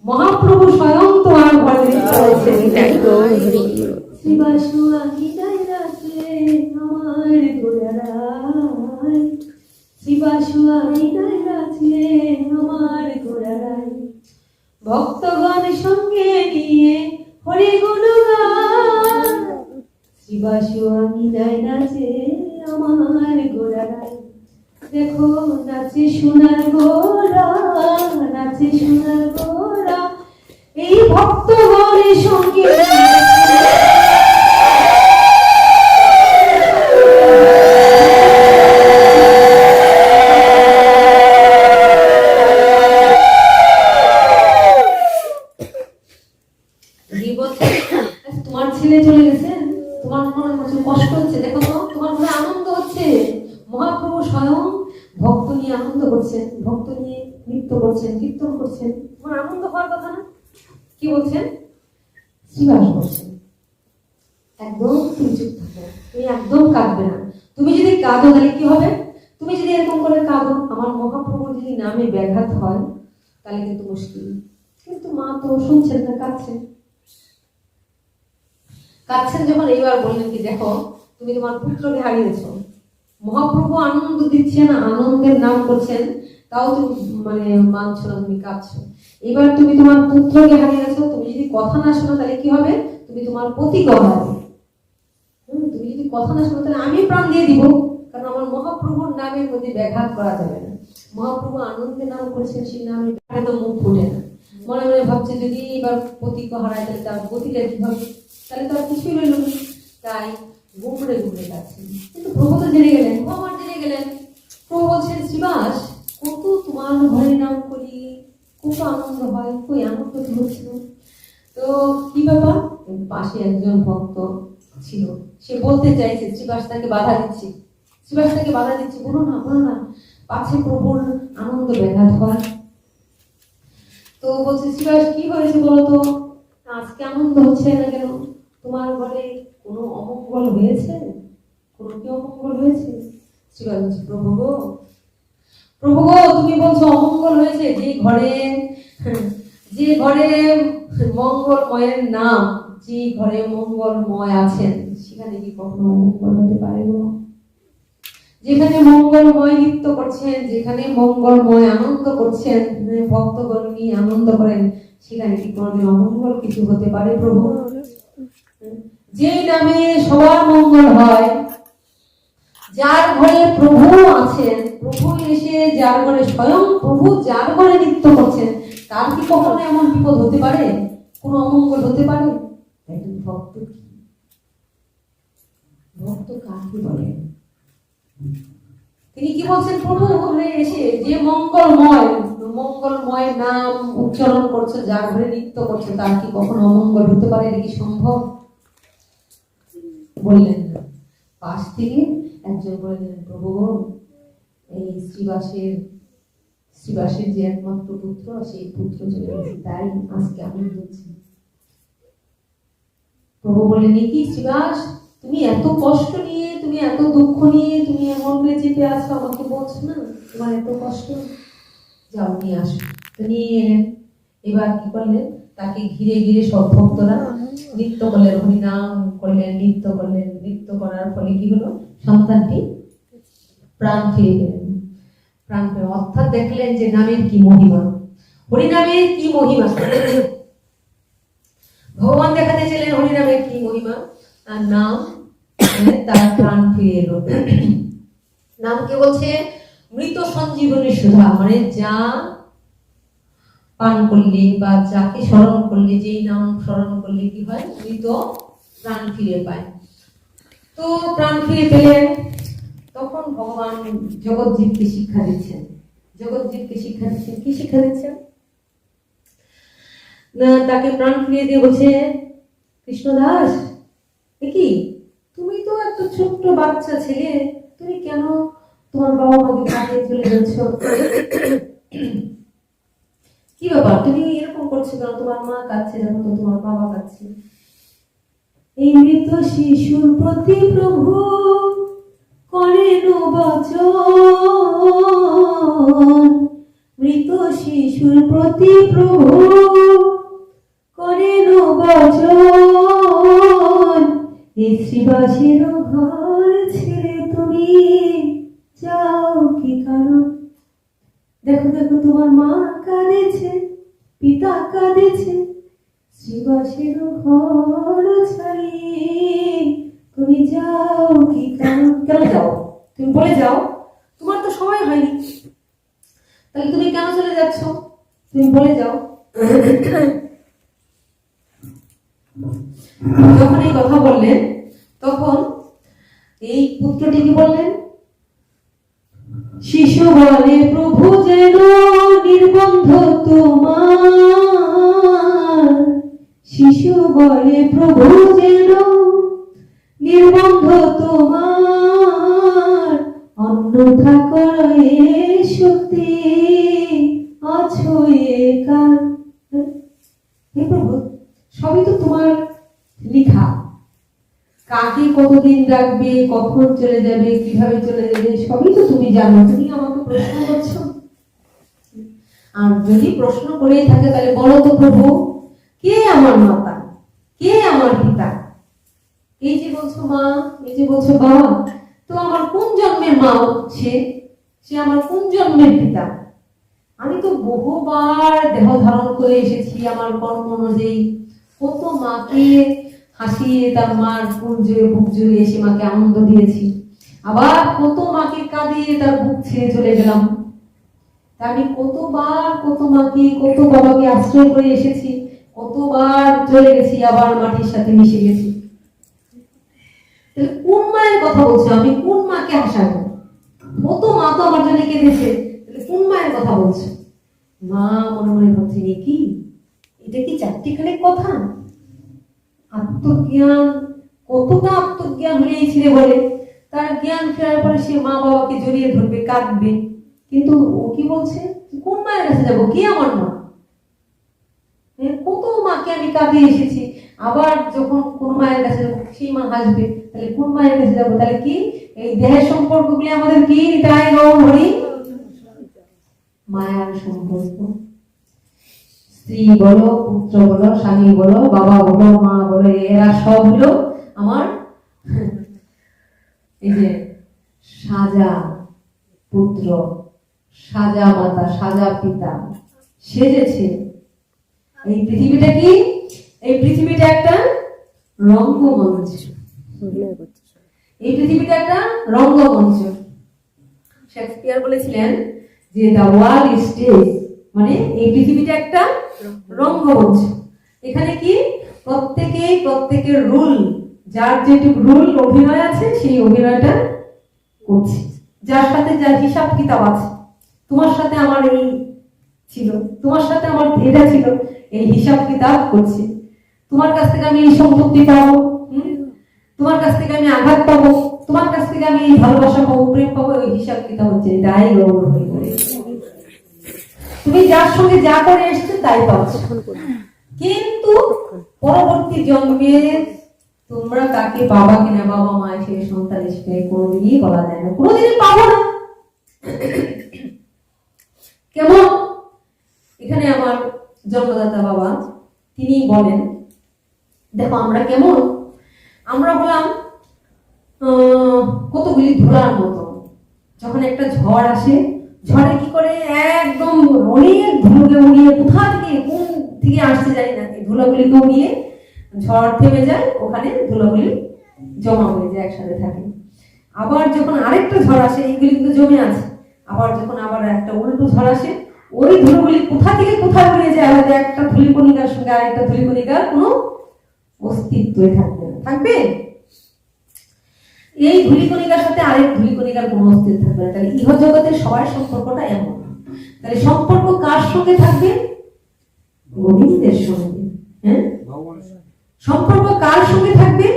মহাপ্রভু স্বয়ং তোমার ঘরে চলেছেন। শ্রীবাসু আমি রাখলে আমার গোড়ায়, শ্রীবাসু আমি রাখলে আমার গোড়ায়, ভক্তগণ সঙ্গে নিয়ে হরি গুণগান, শ্রীবাসু আমি নাচে আমার গোড়ায়। দেখো নাচে সোনার গোড়া, নাচে সোনার গোড়া, এই ভক্তগণের সঙ্গে তোমার ছেলে চলে গেছে, তোমার মনে হচ্ছে কষ্ট হচ্ছে, দেখো তো তোমার মনে আনন্দ হচ্ছে। মহাপ্রভু স্বয়ং ভক্ত নিয়ে আনন্দ করছেন, ভক্ত নিয়ে নৃত্য করছেন, কীর্তন করছেন, তোমার আনন্দ হওয়ার কথা না? কি বলছেন? শ্রীবাস বলছেন একদম তুমি চুপ থাকো, তুমি একদম কাঁদবে না। তুমি যদি কাঁদো তাহলে কি হবে? তুমি যদি এরকম করে কাঁদো, আমার মহাপ্রভুর যদি নামে ব্যাঘাত হয়, তাহলে কিন্তু মুশকিল। কিন্তু মা তো শুনছেন না, কাঁদছেন। কাঁদছেন যখন, এইবার বললেন কি দেখো তুমি তোমার পুত্রকে হারিয়েছ, মহাপ্রভু আনন্দ দিচ্ছেন, আনন্দের নাম করছেন, তাও তুমি মানে মানছো না, তুমি কাঁদছো। এবার তুমি তোমার পুত্রকে হারিয়ে গেছো, তুমি যদি কথা না শোনো তাহলে কি হবে? তুমি তোমার পতিকে হারাবে। তুমি যদি কথা না শোনো তাহলে আমি প্রাণ দিয়ে দিব, কারণ আমার মহাপ্রভুর নামের মধ্যে ব্যাঘাত করা যাবে না। মহাপ্রভু আনন্দে নাম করেছেন, সেই নামে তো মুখ ফুটে না। মনে মনে ভাবছে যদি এবার পতিকে হারায় তাহলে তার পতিটা কি হবে, তাহলে তো আর কিছুই রইল না। তাই ঘুমড়ে ঘুমড়ে যাচ্ছেন। কিন্তু প্রভু তো জেনে গেলেন, ভগবান জেনে গেলেন। প্রভু বলছেন, শ্রীবাস কত তোমার হরি নাম করি, কত আনন্দ হয়, কই আনন্দ হচ্ছে না। তো কি ব্যাপার? পাশে একজন ভক্ত ছিল, সে বলতে চাইছে, শ্রীবাস তাকে বাধা দিচ্ছে, শ্রীবাস তাকে বাধা দিচ্ছে, বলো না বলো না, পাছে প্রভুর আনন্দ ব্যাঘাত হয়। তো বলছে, শ্রীবাস কি হয়েছে বলো তো, আজকে আনন্দ হচ্ছে না কেন? তোমার ঘরে কোনো অমঙ্গল হয়েছে? কোনো কি অমঙ্গল হয়েছে? শ্রীবাস বলছে, প্রভু গো, প্রভু গো, তুমি বলছো অমঙ্গল হয়েছে, যে ঘরে মঙ্গলময়ের নাম, যে ঘরে মঙ্গলময় আছেন সেখানে কি কখনো অমঙ্গল হতে পারে গো? যেখানে মঙ্গলময় নৃত্য করছেন, যেখানে মঙ্গলময় আনন্দ করছেন, ভক্তগণ নিয়ে আনন্দ করেন, সেখানে কি কোনোদিন অমঙ্গল কিছু হতে পারে প্রভু? যে নামে সবার মঙ্গল হয়, যার ঘরে প্রভু আছেন, প্রভু এসে যার ঘরে, স্বয়ং প্রভু যার ঘরে নৃত্য করছেন, তার কি কখনো এমন বিপদ হতে পারে, কোনো অমঙ্গল হতে পারে? ভক্ত কি, ভক্ত কাকে বলে? তিনি কি বলছেন, প্রভু ঘরে এসে যে মঙ্গলময় নাম উচ্চারণ করছে, যার ঘরে নৃত্য করছে, তার কি কখনো অমঙ্গল হতে পারে? এটা কি সম্ভব? বললেন না। পাশ থেকে একজন বললেন, প্রভু এই শ্রীবাসের যে একমাত্র পুত্র, সেই পুত্র চলে গেছে, তাই আজকে আনন্দ হচ্ছে। প্রভু বললেন, কি শ্রীবাস, তুমি এত কষ্ট নিয়ে, তুমি এত দুঃখ নিয়ে তুমি এমন করে চেপে আসো, আমাকে বলছো না তোমার এত কষ্ট, যাও নিয়ে আসো। তো নিয়ে এলেন। এবার কি করলেন, তাকে ঘিরে ঘিরে সব ভক্তরা নৃত্য করলেন, হরিনাম করলেন, নৃত্য করলেন। নৃত্য করার ফলে কি হলো, সন্তানটি প্রাণ ফিরে গেলেন। প্রাণ ফিরে অর্থাৎ দেখলেন যে নামের কি মহিমা, হরিনামের কি মহিমা। ভগবান দেখাতে চাইলেন হরিনামের কি মহিমা, আর নাম তার প্রাণ ফিরে এলো। নামকে বলছে মৃত সঞ্জীবনী সুধা, মানে যা পান করলে বা যাকে স্মরণ করলে, যেই নাম স্মরণ করলে কি হয়, মৃত প্রাণ ফিরে পায়। তো প্রাণ ফিরে পেলেন। তখন ভগবান জগৎজীবকে শিক্ষা দিচ্ছেন। জগৎজীবকে শিক্ষা দিচ্ছেন, কি শিক্ষা দিচ্ছেন না, তাকে প্রাণ ফিরিয়ে দিয়ে বলছে, কৃষ্ণদাস কি, তুমি তো একটা ছোট্ট বাচ্চা ছেলে, তুমি কেন তোমার বাবা মাকে কাটিয়ে চলে যাচ্ছ? কি ব্যাপার, তুমি এরকম করছো কেন? তোমার মা কাঁদছে যখন তো তোমার বাবা কাঁদছে। এই মৃত শিশুর প্রতি প্রভু করেন বচন, মৃত শিশুর প্রতি প্রভু করেন বচন, এই শ্রীবাসের ঘর ছেড়ে তুমি যাও কি কারণ? দেখো দেখো, তোমার মা কাঁদেছে, পিতা কাঁদেছে, শ্রীবাসের ঘর ছাড়িয়ে তুমি যাও কি কারণ? কেন যাও? তুমি বলে যাও, তোমার তো সময় হয়নি, তাহলে তুমি কেন চলে যাচ্ছ? তুমি বলে যাও। যখন এই কথা বললেন, তখন এই পুত্রটি কি বললেন, শিশু বলে, প্রভু যেন নির্বন্ধ তোমার, শিশু বলে, প্রভু যেন নির্বন্ধ তোমার, অন্যথা করে শক্তি আছো একার। হে প্রভু, সবই তো তোমার লিখা, কাকে কতদিন রাখবে, কখন চলে যাবে, কিভাবে চলে যাবে, সবই তো তুমি জানো। তুমি আমাকে প্রশ্ন করছো, আর যদি প্রশ্ন করেই থাকে তাহলে বলো তো প্রভু, কে আমার মাতা, কে আমার পিতা? এই যে বলছো মা, এই যে বলছো বাবা, তো আমার কোন জন্মের মা সে আমার কোন জন্মের পিতা? আমি তো বহুবার দেহ ধারণ করে এসেছি আমার কর্ম অনুযায়ী। কত মাকে হাসিয়ে তার মার বুক জুড়ে এসে মাকে আনন্দ দিয়েছি, আবার কত মাকে কাঁদিয়ে তার বুক ছেড়ে চলে গেলাম। আমি কতবার কত মাকে কত বাবাকে আশ্রয় করে এসেছি, কতবার চলে গেছি, আবার মাটির সাথে মিশে গেছি। কোন মায়ের কথা বলছো? আমি কোন মাকে হাসাবো? কত মা তো আমার জন্য কেঁদেছে, কোন মায়ের কথা বলছো? মা মনে মনে ভাবছে, কি এটা কি চারটিখানে কথা? আত্মজ্ঞান, কতটা আত্মজ্ঞান হয়েছিল বলে তার জ্ঞান ফেরার পরে সে মা বাবাকে জড়িয়ে ধরবে, কাঁদবে। কিন্তু ও কি বলছে, কোন মায়ের কাছে যাবো? কি আমার মা? কত মাকে আমি কাঁদিয়ে এসেছি, আবার যখন কোন মায়ের কাছে যাবো সেই মা হাসবে, তাহলে কোন মায়ের কাছে যাবো? তাহলে কি এই দেহের সম্পর্কগুলি আমাদের কি তাই হরি মায়ার সম্পর্ক। স্ত্রী বলো, পুত্র বলো, স্বামী বলো, বাবা বলো, মা বলো, এরা সব হলো আমার এই যে সাজা পুত্র, সাজা মাতা, সাজা পিতা সেজেছে। এই পৃথিবীটা কি? এই পৃথিবীটা একটা রঙ্গমঞ্চ। এই পৃথিবীটা একটা রঙ্গমঞ্চ। শেক্সপিয়ার বলেছিলেন যে দ্য ওয়ার্ল্ড ইজ স্টেজ, মানে এই পৃথিবীটা একটা রঙ্গমঞ্চ। এখানে কি প্রত্যেকের রুল, যার যেটুকু রুল অভিনয় আছে সেই অভিনয়টা করছে, যার সাথে যার হিসাব কিতাব আছে। তোমার সাথে আমার এই ছিল, তোমার সাথে আমার এটা ছিল, এই হিসাব কিতাব করছি। তোমার কাছ থেকে আমি এই সম্পত্তি পাবো, তোমার কাছ থেকে আমি আঘাত পাবো, তোমার কাছ থেকে আমি এই ভালোবাসা পাবো, প্রেম পাবো, ওই হিসাব কিতাব হচ্ছে। তাই তুমি যার সঙ্গে যা করে এসছো তাই পাচ্ছ, কিন্তু পরবর্তী জন্মে তোমরা কাকে বাবা কিনা, বাবা মা হিসেবে সন্তান হিসেবে কোনোদিনই বলা যায় না, কোনোদিনই পাবো না। কেমন? এখানে আমার জন্মদাতা বাবা তিনি বলেন, দেখো আমরা কেমন, আমরা হলাম কতগুলি ধুলার মতো। যখন একটা ঝড় আসে, ঝড়ে কি করে একদম অনেক ধুলোকে উড়িয়ে, কোথা থেকে কোন থেকে আসতে যায় না, এই ধুলোগুলিকে উড়িয়ে ঝড় থেমে যায়, ওখানে ধুলোগুলি জমা হয়ে যায়, একসাথে থাকে। আবার যখন আরেকটা ঝড় আসে, এইগুলি কিন্তু জমে আছে, আবার যখন আবার একটা উল্টো ঝড় আসে, ওই ধুলোগুলি কোথা থেকে কোথায় উড়ে যায়, হয়তো একটা ধূলিকণিকার সঙ্গে আরেকটা ধূলিকণিকার কোনো অস্তিত্বই থাকবে না, থাকবে এই ধূলিকণিকার সাথে আরেক ধূলিকণিকার কোনো অস্তিত্ব থাকবে না। তাহলে ইহ জগতের সবার সম্পর্কটা এমন। তাহলে সম্পর্ক কার সঙ্গে থাকবে? গোবিন্দের সঙ্গে। হ্যাঁ, সম্পর্ক কার সঙ্গে থাকবে?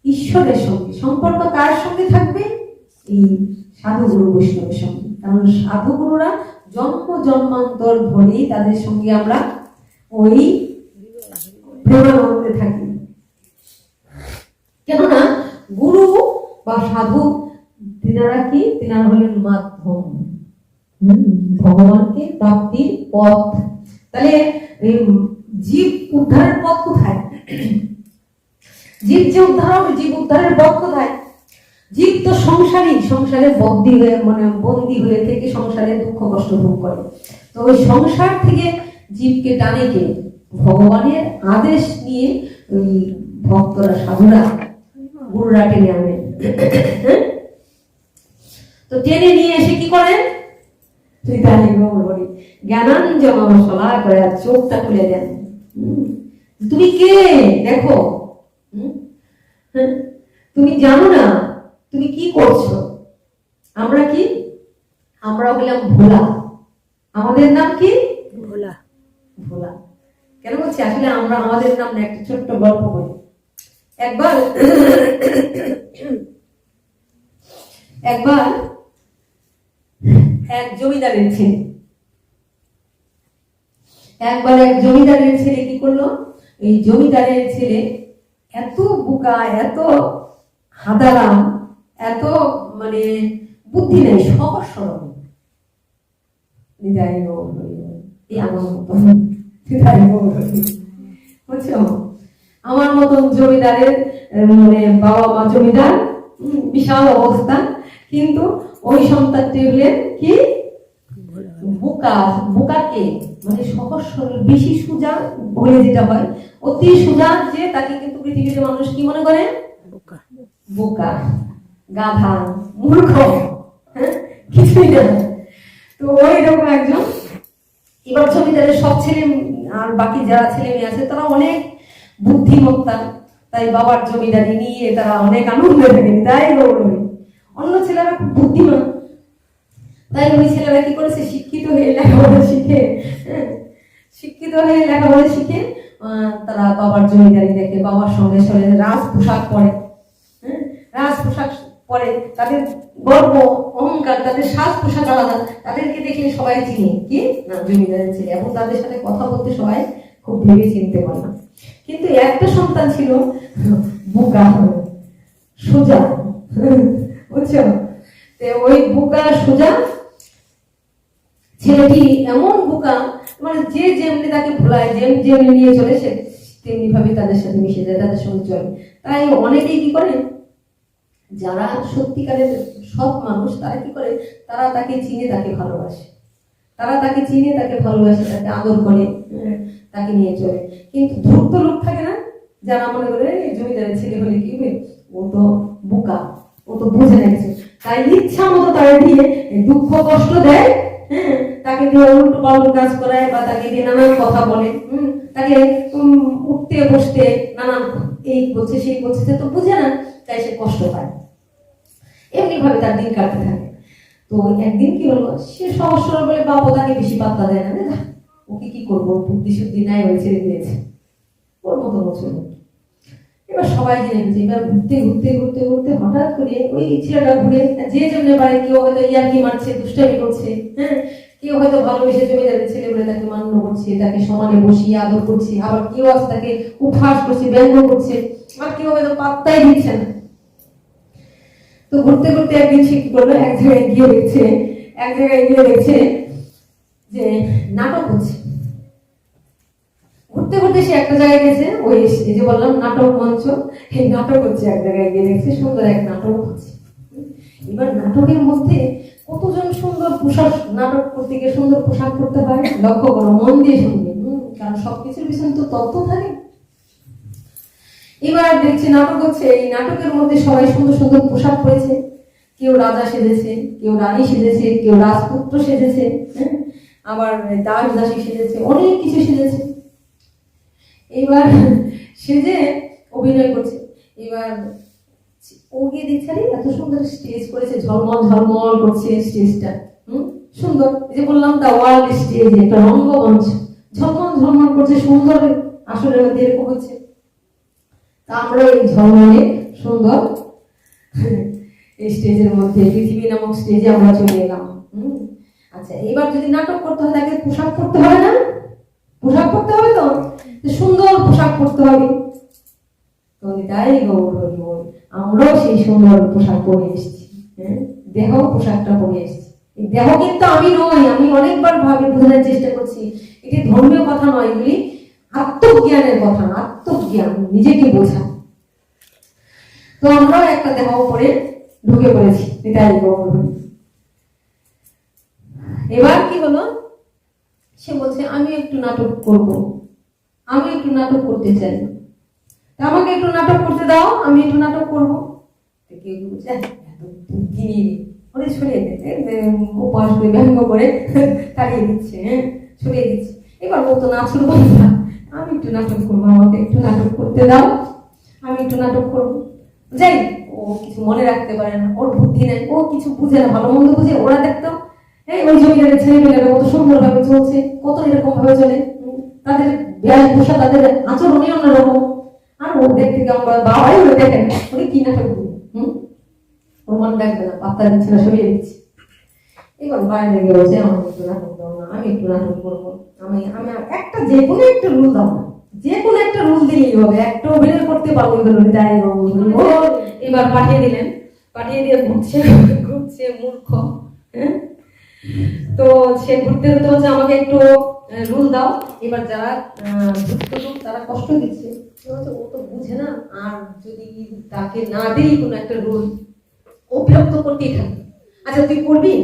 ঈশ্বরের সঙ্গে। সম্পর্ক কার সঙ্গে থাকবে? এই সাধু গুরু বৈষ্ণবের সঙ্গে। কারণ সাধু গুরুরা জন্ম জন্মান্তর ধরে তাদের সঙ্গে আমরা ওই প্রেমানন্দে থাকি। কেননা গুরু বা সাধু তিনারা কি? তিনারা হলেন মাধ্যম, ভগবানকে প্রাপ্তির পথ। তাহলে জীব উদ্ধারের পথ কোথায়? জীব যে উদ্ধার হবে, জীব উদ্ধারের পথ কোথায়? জীব তো সংসারে বন্দী হয়ে, মানে বন্দী হয়ে থেকে সংসারে দুঃখ কষ্ট ভোগ করে। তো ওই সংসার থেকে জীবকে টানে কে? ভগবানের আদেশ নিয়ে ওই ভক্তরা, সাধুরা, গুরুরা টেনে আনে। তো টেনে নিয়ে এসে কি করেন? জ্ঞানাঞ্জন সলা করে চোখটা খুলে দেন। তুমি কে? দেখো, তুমি জানো না তুমি কি করছো। আমরা কি? আমরা হলাম ভোলা। আমাদের নাম কি? ভোলা। ভোলা কেন বলছি? আসলে আমরা আমাদের নাম না, একটা ছোট্ট গল্প বলি। একবার এক জমিদারের ছেলে, কি করলো? এই জমিদারের ছেলে এত বোকা, এত হাদারাম, এত মানে বুদ্ধি নেই, সহজ সরল। আমার মতন জমিদারের মানে বাবা মা জমিদার, বিশাল অবস্থা, কিন্তু ওই সন্তানটি হলেন কি? বোকা, বোকাকে মানে সহজ সরল, বেশি সোজা বলে যেটা হয়, অতি সোজা, যে তাকে কিন্তু পৃথিবীতে মানুষ কি মনে করে? বোকা, গাধা, মূর্খ, হ্যাঁ, কিছুই না। তো ওই রকম একজন। এবার জমিদারের সব ছেলে আর বাকি যারা ছেলে মেয়ে আছে তারা অনেক বুদ্ধিমত্তা, তাই বাবার জমিদারি নিয়ে তারা অনেক আনন্দে থাকে, তাই অন্য ছেলেরা খুব বুদ্ধিমান, তাই ওই ছেলেরা কি করেছে, শিক্ষিত হয়ে লেখাপড়া শিখে, শিক্ষিত হয়ে লেখাপড়া শিখে তারা বাবার জমিদারি দেখে, বাবার সঙ্গে সঙ্গে রাজ পোশাক পরে, রাজ পোশাক পরে, তাদের গর্ব অহংকার, তাদের সাজ পোশাক আলাদা, তাদেরকে দেখলে সবাই চিনে কি না জমিদারের ছেলে, এবং তাদের সাথে কথা বলতে সবাই খুব ভেবে চিনতে পারে না। কিন্তু একটা সন্তান ছিল বোকা, সোজা, বুঝছো? ওই বোকা সোজা ছেলেটি এমন বোকা, মানে যে যেমনি তাকে ভোলায়, যেমনি নিয়ে চলে সে তেমনি ভাবে তাদের সাথে মিশে যায়, তাদের সঙ্গে চলে। তাই অনেকেই কি করে, যারা সত্যিকারের সৎ মানুষ তারা কি করে, তারা তাকে চিনে তাকে ভালোবাসে, তারা তাকে চিনে তাকে ভালোবাসে, তাকে আদর করে, তাকে নিয়ে চলে। কিন্তু ধূর্ত লোক থাকে না, যারা মনে করে জমিদারের ছেলে হলে কি হবে, ও তো বোকা, ও তো বুঝে না কিছু, তাই ইচ্ছা মতো তাকে দিয়ে দুঃখ কষ্ট দেয়, তাকে দিয়ে উল্টো পাল্টো কাজ করায়, বা তাকে দিয়ে নানান কথা বলে, তাকে উঠতে বসতে নানান এই করছে সেই করছে, সে তো বুঝে না, তাই সে কষ্ট পায়। এমনি ভাবে তার দিন কাটতে থাকে। তো একদিন কি হলো, সে সহজ সরল বলে বাবা তাকে বেশি পাত্তা দেয় না, ওকে কি করবো, বুদ্ধি শুদ্ধি নাই, ওই ছেড়ে দিয়েছে, ওর মতো বছর। এবার সবাই জেনে গেছে। এবার ঘুরতে ঘুরতে ঘুরতে ঘুরতে হঠাৎ করে ওই ছেলেটা ঘুরে, যে যেমনি পারে, কেউ হয়তো ইয়ার্কি মারছে, দুষ্টামি করছে, কেউ হয়তো ভালোবেসে জমিদারের ছেলে বলে তাকে মান্য করছে, তাকে সমানে বসিয়ে আদর করছে, আবার কেউ আছে তাকে উপহাস করছে, ব্যঙ্গ করছে, আর কেউ হয়তো পাত্তাই দিচ্ছে না। তো ঘুরতে ঘুরতে একদিন সে কি করলো, এক জায়গায় গিয়ে দেখছে যে নাটক হচ্ছে। ঘুরতে ঘুরতে সে একটা জায়গায় গেছে, ওই যে বললাম নাটক মঞ্চ, এই নাটক হচ্ছে, এক জায়গায় গিয়ে দেখছে সুন্দর এক নাটক হচ্ছে। এবার নাটকের মধ্যে কতজন সুন্দর পোশাক, নাটক করতে গিয়ে সুন্দর পোশাক করতে পারে, লক্ষ্য করো, মন দিয়ে শুনবে, কারণ সবকিছুর পিছনে তো তত্ত্ব থাকে। এবার দেখছি নাটক হচ্ছে, এই নাটকের মধ্যে সবাই সুন্দর সুন্দর পোশাক পরেছে, কেউ রাজা সেজেছে, কেউ রানী সেজেছে, কেউ রাজপুত্র সেজেছে, আবার দাস দাসী সেজেছে, অনেক কিছু সেজেছে। এবার সেজে অভিনয় করছে। এবার ও গিয়ে দেখছে এত সুন্দর স্টেজ করেছে, ঝলমল ঝলমল করছে স্টেজটা, সুন্দর, এই যে বললাম দা ওয়ার্ল্ড স্টেজ, একটা রঙ্গমঞ্চ, ঝলমল ঝলমল করছে, সুন্দর, আসলের মধ্যে এরকম হচ্ছে। তা আমরা এই ঝলমলে সুন্দর এই স্টেজের মধ্যে, পৃথিবী নামক স্টেজে আমরা চলে এলাম। আচ্ছা, এবার যদি নাটক করতে হয় তাকে পোশাক পরতে হবে না, পোশাক পরতে হবে, তো সুন্দর পোশাক পরতে হবে। তো তাই আমরাও সেই সুন্দর পোশাক পরে এসেছি, দেহ পোশাকটা পরে এসেছি। দেহ কিন্তু আমি নই, আমি অনেকবার ভাবে বোঝানোর চেষ্টা করছি, এটি ধর্মীয় কথা নয়, এগুলি আত্মজ্ঞানের কথা, আত্মজ্ঞান, নিজেকে বোঝা। তো আমরাও একটা দেহ পরে ঢুকে পড়েছি। এবার কি হলো, সে বলছে আমি একটু নাটক করব, আমি একটু নাটক করতে চাই, আমাকে একটু নাটক করতে দাও, আমি একটু নাটক করবো। উপহাস করে ব্যঙ্গ করে তাড়িয়ে দিচ্ছে, ছড়িয়ে দিচ্ছে। এবার বলতো নাচুর বন্ধুরা, আমি একটু নাটক করবো, আমাকে একটু নাটক করতে দাও, আমি একটু নাটক করবো। যাই, ও কিছু মনে রাখতে পারে না, ওর বুদ্ধি নেই, ও কিছু বুঝে না, ভালো মন্দ বুঝে। ওরা দেখতো ওই জমিদারের ছেলেমেয়েরা কত সুন্দর ভাবে চলছে, কত এরকম ভাবে চলে, তাদের বেশভূষা, তাদের আচরণই অন্যরকম। আর ওর দেখতে কেমন, বাবাই ওরা দেখেন ওরে কি নাটক দিবে, ওর মন দেখবে না, পাত্তা দিচ্ছে না, সরিয়ে দিচ্ছে। এবার বাইরে গিয়ে বলছে আমার একটু নাটক দাও না, আমি একটু নাটক করবো, আমি একটা যে কোনো একটা রুল দাও না, যে কোনো একটা রুল দিলেই হবে, একটা অভিনয় করতে পারবো। এবার পাঠিয়ে দিলেন, পাঠিয়ে দিয়ে ঘুরছে ঘুরছে মূর্খ, তো সে ঘুরতে ঘুরতে বলছে আমাকে একটু রুল দাও। এবার যারা তারা কষ্ট দিচ্ছে, ও তো বুঝে না, আর যদি তাকে না দিই কোনো একটা রুল, ও বিরক্ত করতেই থাকে। আচ্ছা তুই করবি,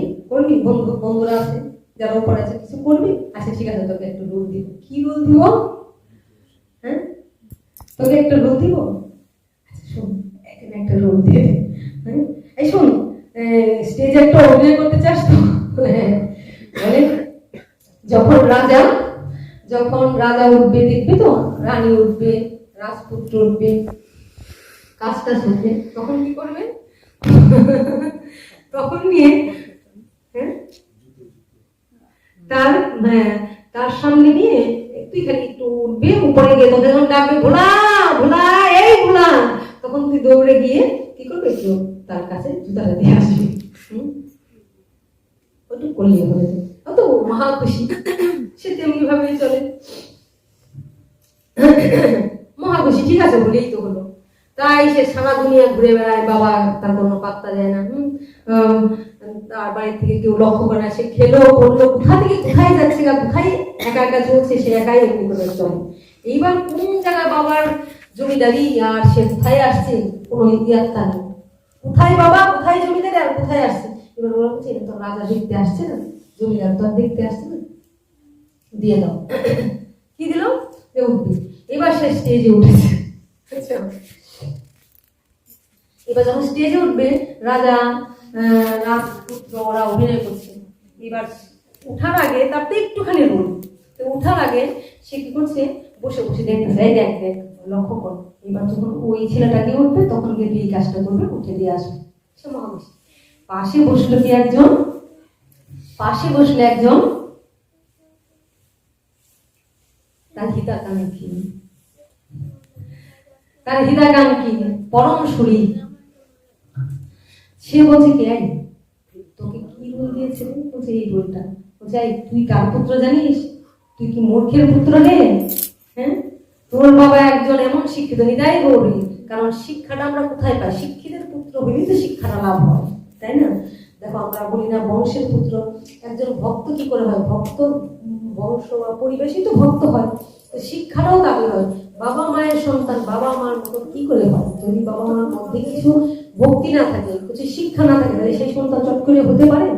বন্ধুরা আছে, যারা উপরে আছে কিছু করবি? আচ্ছা ঠিক আছে, তোকে একটু রোল দিব। কি রোল দিব? হ্যাঁ, তোকে একটা রোল দিব। আচ্ছা শোন, এখানে একটা রোল দিয়ে দে। হ্যাঁ, এই শোন, স্টেজে একটা অভিনয় করতে চাস তো? হ্যাঁ। বলে যখন রাজা উঠবে, দেখবে তো রানী উঠবে, রাজপুত্র উঠবে, কাজটা শুনবে, তখন কি করবে? তখন নিয়ে হ্যাঁ তার সামনে নিয়ে তুই খালি একটু উঠবে, উপরে গিয়ে তোকে যখন ডাকবে ভোলা ভোলা, এই ভোলা, তখন তুই দৌড়ে গিয়ে কি করবে? একটু তার কাছে জুতাটা দিয়ে আসবি। ওইটু করলে হবে, অত মহা খুশি। সে তেমনি ভাবে চলে, মহা খুশি। ঠিক আছে বলেই তো হলো। তাই সে সারা দুনিয়া ঘুরে বেড়ায়, বাবা তার কোনো পাত্তা দেয় না। তার বাড়ি থেকে কেউ লক্ষ্য করে না, সে খেলো বললো, কোথা থেকে কোথায় যাচ্ছে, কোথায় একা একা চলছে, সে একাই এমনি করে চলে। এইবার কোন জায়গায় বাবার জমিদারি আর সে কোথায় আসছে কোনো ইতিহাস তা নেই। কোথায় বাবা, কোথায় জমিদারি আর কোথায় আসছে? এবার ওরা বলছে এটা তো রাজা দেখতে আসছে না, জমিদার তো আর দেখতে আসছে না, দিয়ে দাও। কি দিল? উঠবি। এবার সে স্টেজে উঠেছে। এবার যখন স্টেজে উঠবে, রাজা রাজপুত্র ওরা অভিনয় করছে। এবার উঠার আগে তার তো একটুখানি রোল, তো উঠার আগে সে কি করছে? বসে বসে দেখতেছে, এই দেখ দেখ, লক্ষ্য কর। এবার যখন ওই ছেলেটাকে উঠবে, তখন গিয়ে এই কাজটা করবে, উঠে দিয়ে আসবে। সে মহাবেশী। পাশে বসলো একজন তার হিতাকাঙ্ক্ষী পরম সুরী। সে বলছে কি, তোকে কি রোল দিয়েছে? বলছে এই রোলটা। বলছে তুই কার পুত্র জানিস? তুই কি মূর্খের পুত্র রে? হ্যাঁ, তোর বাবা একজন এমন শিক্ষিত, নিতাই গৌরী। কারণ শিক্ষাটা আমরা কোথায় পাই? শিক্ষিতের পুত্র হলেই তো শিক্ষাটা লাভ হয়, তাই না? দেখো আমরা বলি না বংশের পুত্র। একজন ভক্ত কি করে হয়? ভক্ত বংশ বা পরিবেশই তো ভক্ত হয়, তো শিক্ষাটাও তাদের হয়। বাবা মায়ের সন্তান বাবা মার মতো কি করে হয়? যদি বাবা মার মধ্যে কিছু ভক্তি না থাকে, কিছু শিক্ষা না থাকে, তাহলে সেই সন্তান চট করে হতে পারে?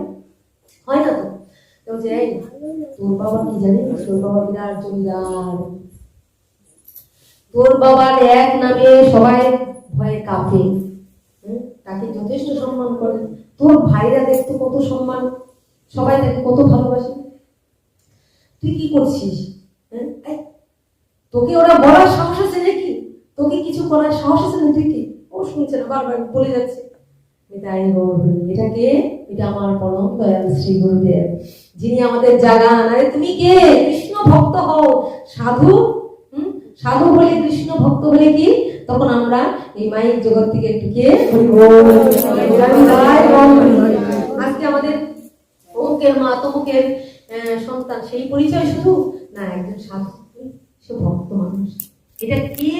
হয় না তো। যে তোর বাবা কি জানিস? তোর বাবা বিরাট জমিদার। তোর বাবার এক নামে সবাই ভয়ে কাঁপে, তাকে যথেষ্ট সম্মান করে। তোর ভাইরা দেখতে কত সম্মান, সবাই তাকে কত ভালোবাসে। তুই কি করছিস? তোকে ওরা বলার সাহস আছে নাকি? তোকে কিছু করার সাহস আছে না? তুই কি? ও শুনছে না, বারবার বলে যাচ্ছে। এটা কে? এটা আমার পরম দয়াল শ্রী গুরুদেব, যিনি আমাদের জাগান। আরে তুমি কে? কৃষ্ণ ভক্ত হও, সাধু। সাধু হলে, কৃষ্ণ ভক্ত হলে কি তখন আমরা এই মাইক জগৎ থেকে একটু কে আজকে আমাদের অমুকের মা তমুকের সন্তান, সেই পরিচয় শুধু না, একজন সাধু, সে ভক্ত মানুষ। এটা কে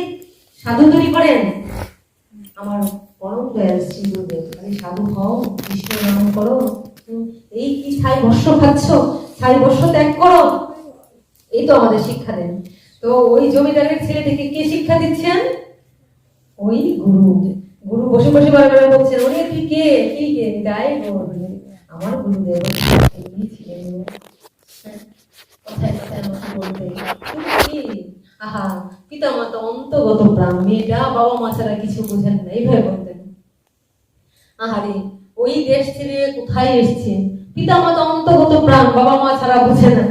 সাধু তৈরি করেন? আমার পরম দয়াল শ্রী গুরুদেব। সাধু হও, কৃষ্ণ নাম করো, এই কি ছাই ভস্য খাচ্ছ, ছাই ভস্য ত্যাগ করো, এই তো আমাদের শিক্ষা দেন। তো ওই জমিদারের ছেলেটিকে কে শিক্ষা দিচ্ছেন? ওই গুরু বসে বসে বারবার বলছেন, ওরে তুই কে? কি কে? গায়ে আমার গুরুদেব ছিলেন। কথায় কথায় আমাকে বলতে, কি আহা পিতা মাতা অন্তগত প্রাণ, মেয়েটা বাবা মা ছাড়া কিছু বোঝেন না, এইভাবে বলতেন। আহারে ওই দেশ ছেড়ে কোথায় এসছে, পিতা মাতা অন্তগত প্রাণ, বাবা মা ছাড়া বোঝে না।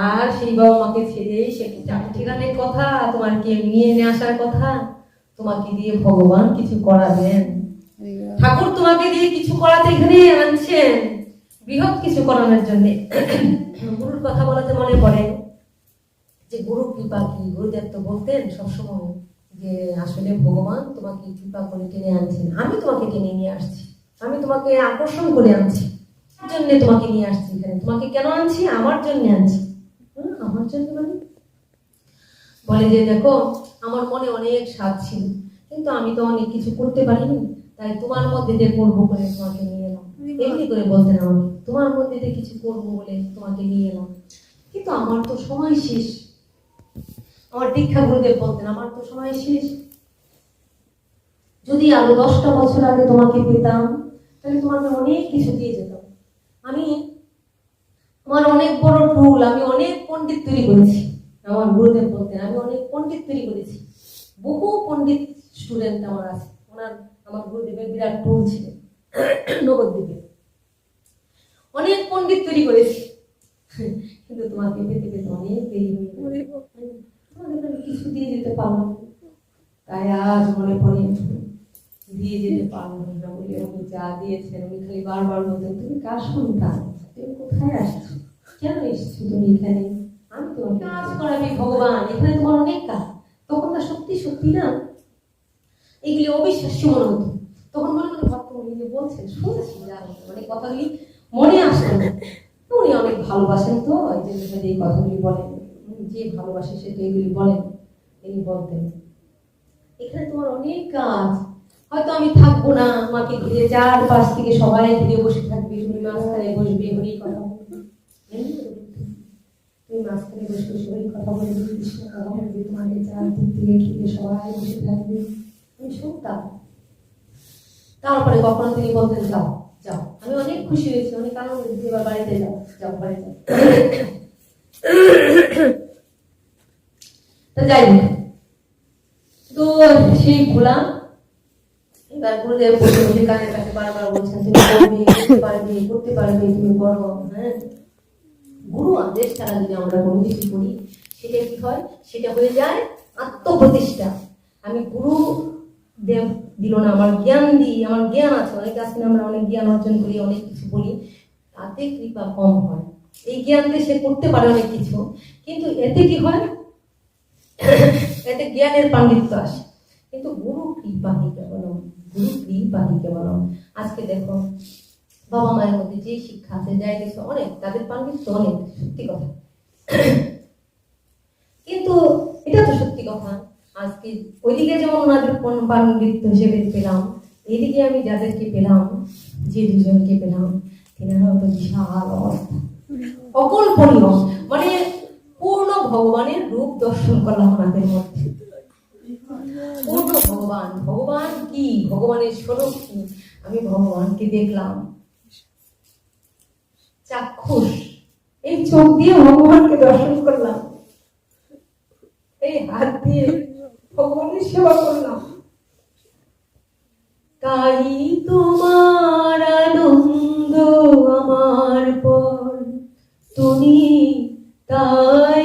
আর সেই বাবা মাকে ছেড়ে সে ঠিকানের কথা, তোমার কি নিয়ে এনে আসার কথা? তোমাকে দিয়ে ভগবান কিছু করাবেন? ঠাকুর তোমাকে দিয়ে কিছু করাতে এখানে আনছেন, বৃহৎ কিছু করানোর জন্য। গুরুর কথা বলাতে মনে পড়ে যে গুরু কৃপা কি। গুরুদেব তো বলতেন সবসময় যে আসলে ভগবান তোমাকে কৃপা করে টেনে আনছেন, আমি তোমাকে টেনে নিয়ে আসছি, আমি তোমাকে আকর্ষণ করে আনছি, জন্য তোমাকে নিয়ে আসছি এখানে। তোমাকে কেন আনছি? আমার জন্য আনছি। আমার জন্য মানে বলে যে দেখো, আমার মনে অনেক স্বাদ ছিল, কিন্তু আমি তো অনেক কিছু করতে পারিনি, তাই তোমার মধ্যে দিয়ে করবো করে তোমাকে নিয়ে এলাম। এমনি করে বলতেন আমাকে, তোমার মধ্যে দিয়ে কিছু করবো বলে তোমাকে নিয়ে এলাম, কিন্তু আমার তো সময় শেষ। আমার দীক্ষা গুরুদেব বলতেন, আমার তো সময় শেষ। যদি আরো 10টা বছর আগে তোমাকে পেতাম, তাহলে তোমাকে অনেক কিছু দিয়ে যেতাম। আমি আমার অনেক বড় টুল, আমি অনেক পণ্ডিত তৈরি করেছি। আমার গুরুদেব বলতেন আমি অনেক পণ্ডিত তৈরি করেছি, বহু পণ্ডিত স্টুডেন্ট আমার আছে। আমার গুরুদেবের বিরাট টুল ছিল নবদ্বীপে, অনেক পণ্ডিত তৈরি করেছি। কিন্তু তোমাকে পেতে পেতে অনেক দেরি হয়ে গেল, তোমাদের কিছু দিয়ে যেতে পারলাম, তাই আজ মনে পড়ে দিয়ে যেতে পারলাম না বলে উনি যা দিয়েছেন। উনি খালি বারবার বলতেন তুমি কার সন্তান, তুমি কোথায় আসছো, কেন এসছো তুমি এখানে, আমি তোমাকে কাজ করাবি ভগবান, এখানে তোমার অনেক কাজ। তখন না সত্যি সত্যি না এগুলি অবিশ্বাস্য মনে হতো। তখন মনে মনে ভাবতো উনি যে বলছেন শুনছি, মানে কথাগুলি মনে আসতো না। উনি অনেক ভালোবাসেন তো এই জন্য যে কথাগুলি বলেন, যে ভালোবাসে সে তো এগুলি বলেন। তিনি বলতেন এখানে তোমার অনেক কাজ, হয়তো আমি থাকবো না, আমাকে ঘিরে চারপাশ থেকে সবাই ঘিরে বসে থাকবে, তুমি মাঝখানে বসবে হরি কথা বলবে, তুমি মাঝখানে বসে বসে হরি কথা বলবে, কৃষ্ণ কথা বলবে, তোমাকে চারদিক থেকে ঘিরে সবাই বসে থাকবে, আমি শুনতাম। তারপরে কখনো তিনি বলতেন যাও যাও, আমি অনেক খুশি হয়েছি, অনেক আনন্দ হয়েছি, এবার বাড়িতে যাও, যাও বাড়িতে যাই হোক। তো সেই ভোলা এবার গুরুদেব বসে কানের কাছে বারবার বলছেন তুমি করতে পারবে তুমি বড়। হ্যাঁ, গুরু আদেশ ছাড়া যদি আমরা কোনো কিছু করি সেটা কি হয়, সেটা হয়ে যায় আত্মপ্রতিষ্ঠা। আমি গুরু দেব দিল না, আমার জ্ঞান দিই, আমার জ্ঞান আছে, অনেকে আছেন আমরা অনেক জ্ঞান অর্জন করি, অনেক কিছু বলি, তাতে কৃপা কম হয়। এই জ্ঞান দিয়ে সে করতে পারে অনেক কিছু, কিন্তু এতে কি হয়, এতে জ্ঞানের পাণ্ডিত্য আসে, কিন্তু গুরু কৃপাহি কেবলম, গুরু কৃপাহি কেবলম। আজকে দেখো বাবা মায়ের মধ্যে যে শিক্ষা আছে, যাই কিছু অনেক, তাদের পাণ্ডিত্য অনেক, সত্যি কথা, কিন্তু এটা তো সত্যি কথা। আজকে ওইদিকে যেমন ওনাদের পাণ্ডিত্য হিসেবে পেলাম, এইদিকে আমি যাদেরকে পেলাম, যে দুজনকে পেলাম, তেনারাও তো বিশাল অবস্থা, অকল্পনীয়, মানে পূর্ণ ভগবানের রূপ দর্শন করলাম ওনাদের মধ্যে। পূর্ণ ভগবান, ভগবান কি, ভগবানের স্বরূপ কি, আমি ভগবানকে দেখলাম চাক্ষুষ, এই চোখ দিয়ে ভগবানকে দর্শন করলাম, এই হাত দিয়ে ভগবানের সেবা করলাম। তাই তোমার আনন্দ আমার পর, তুমি তাই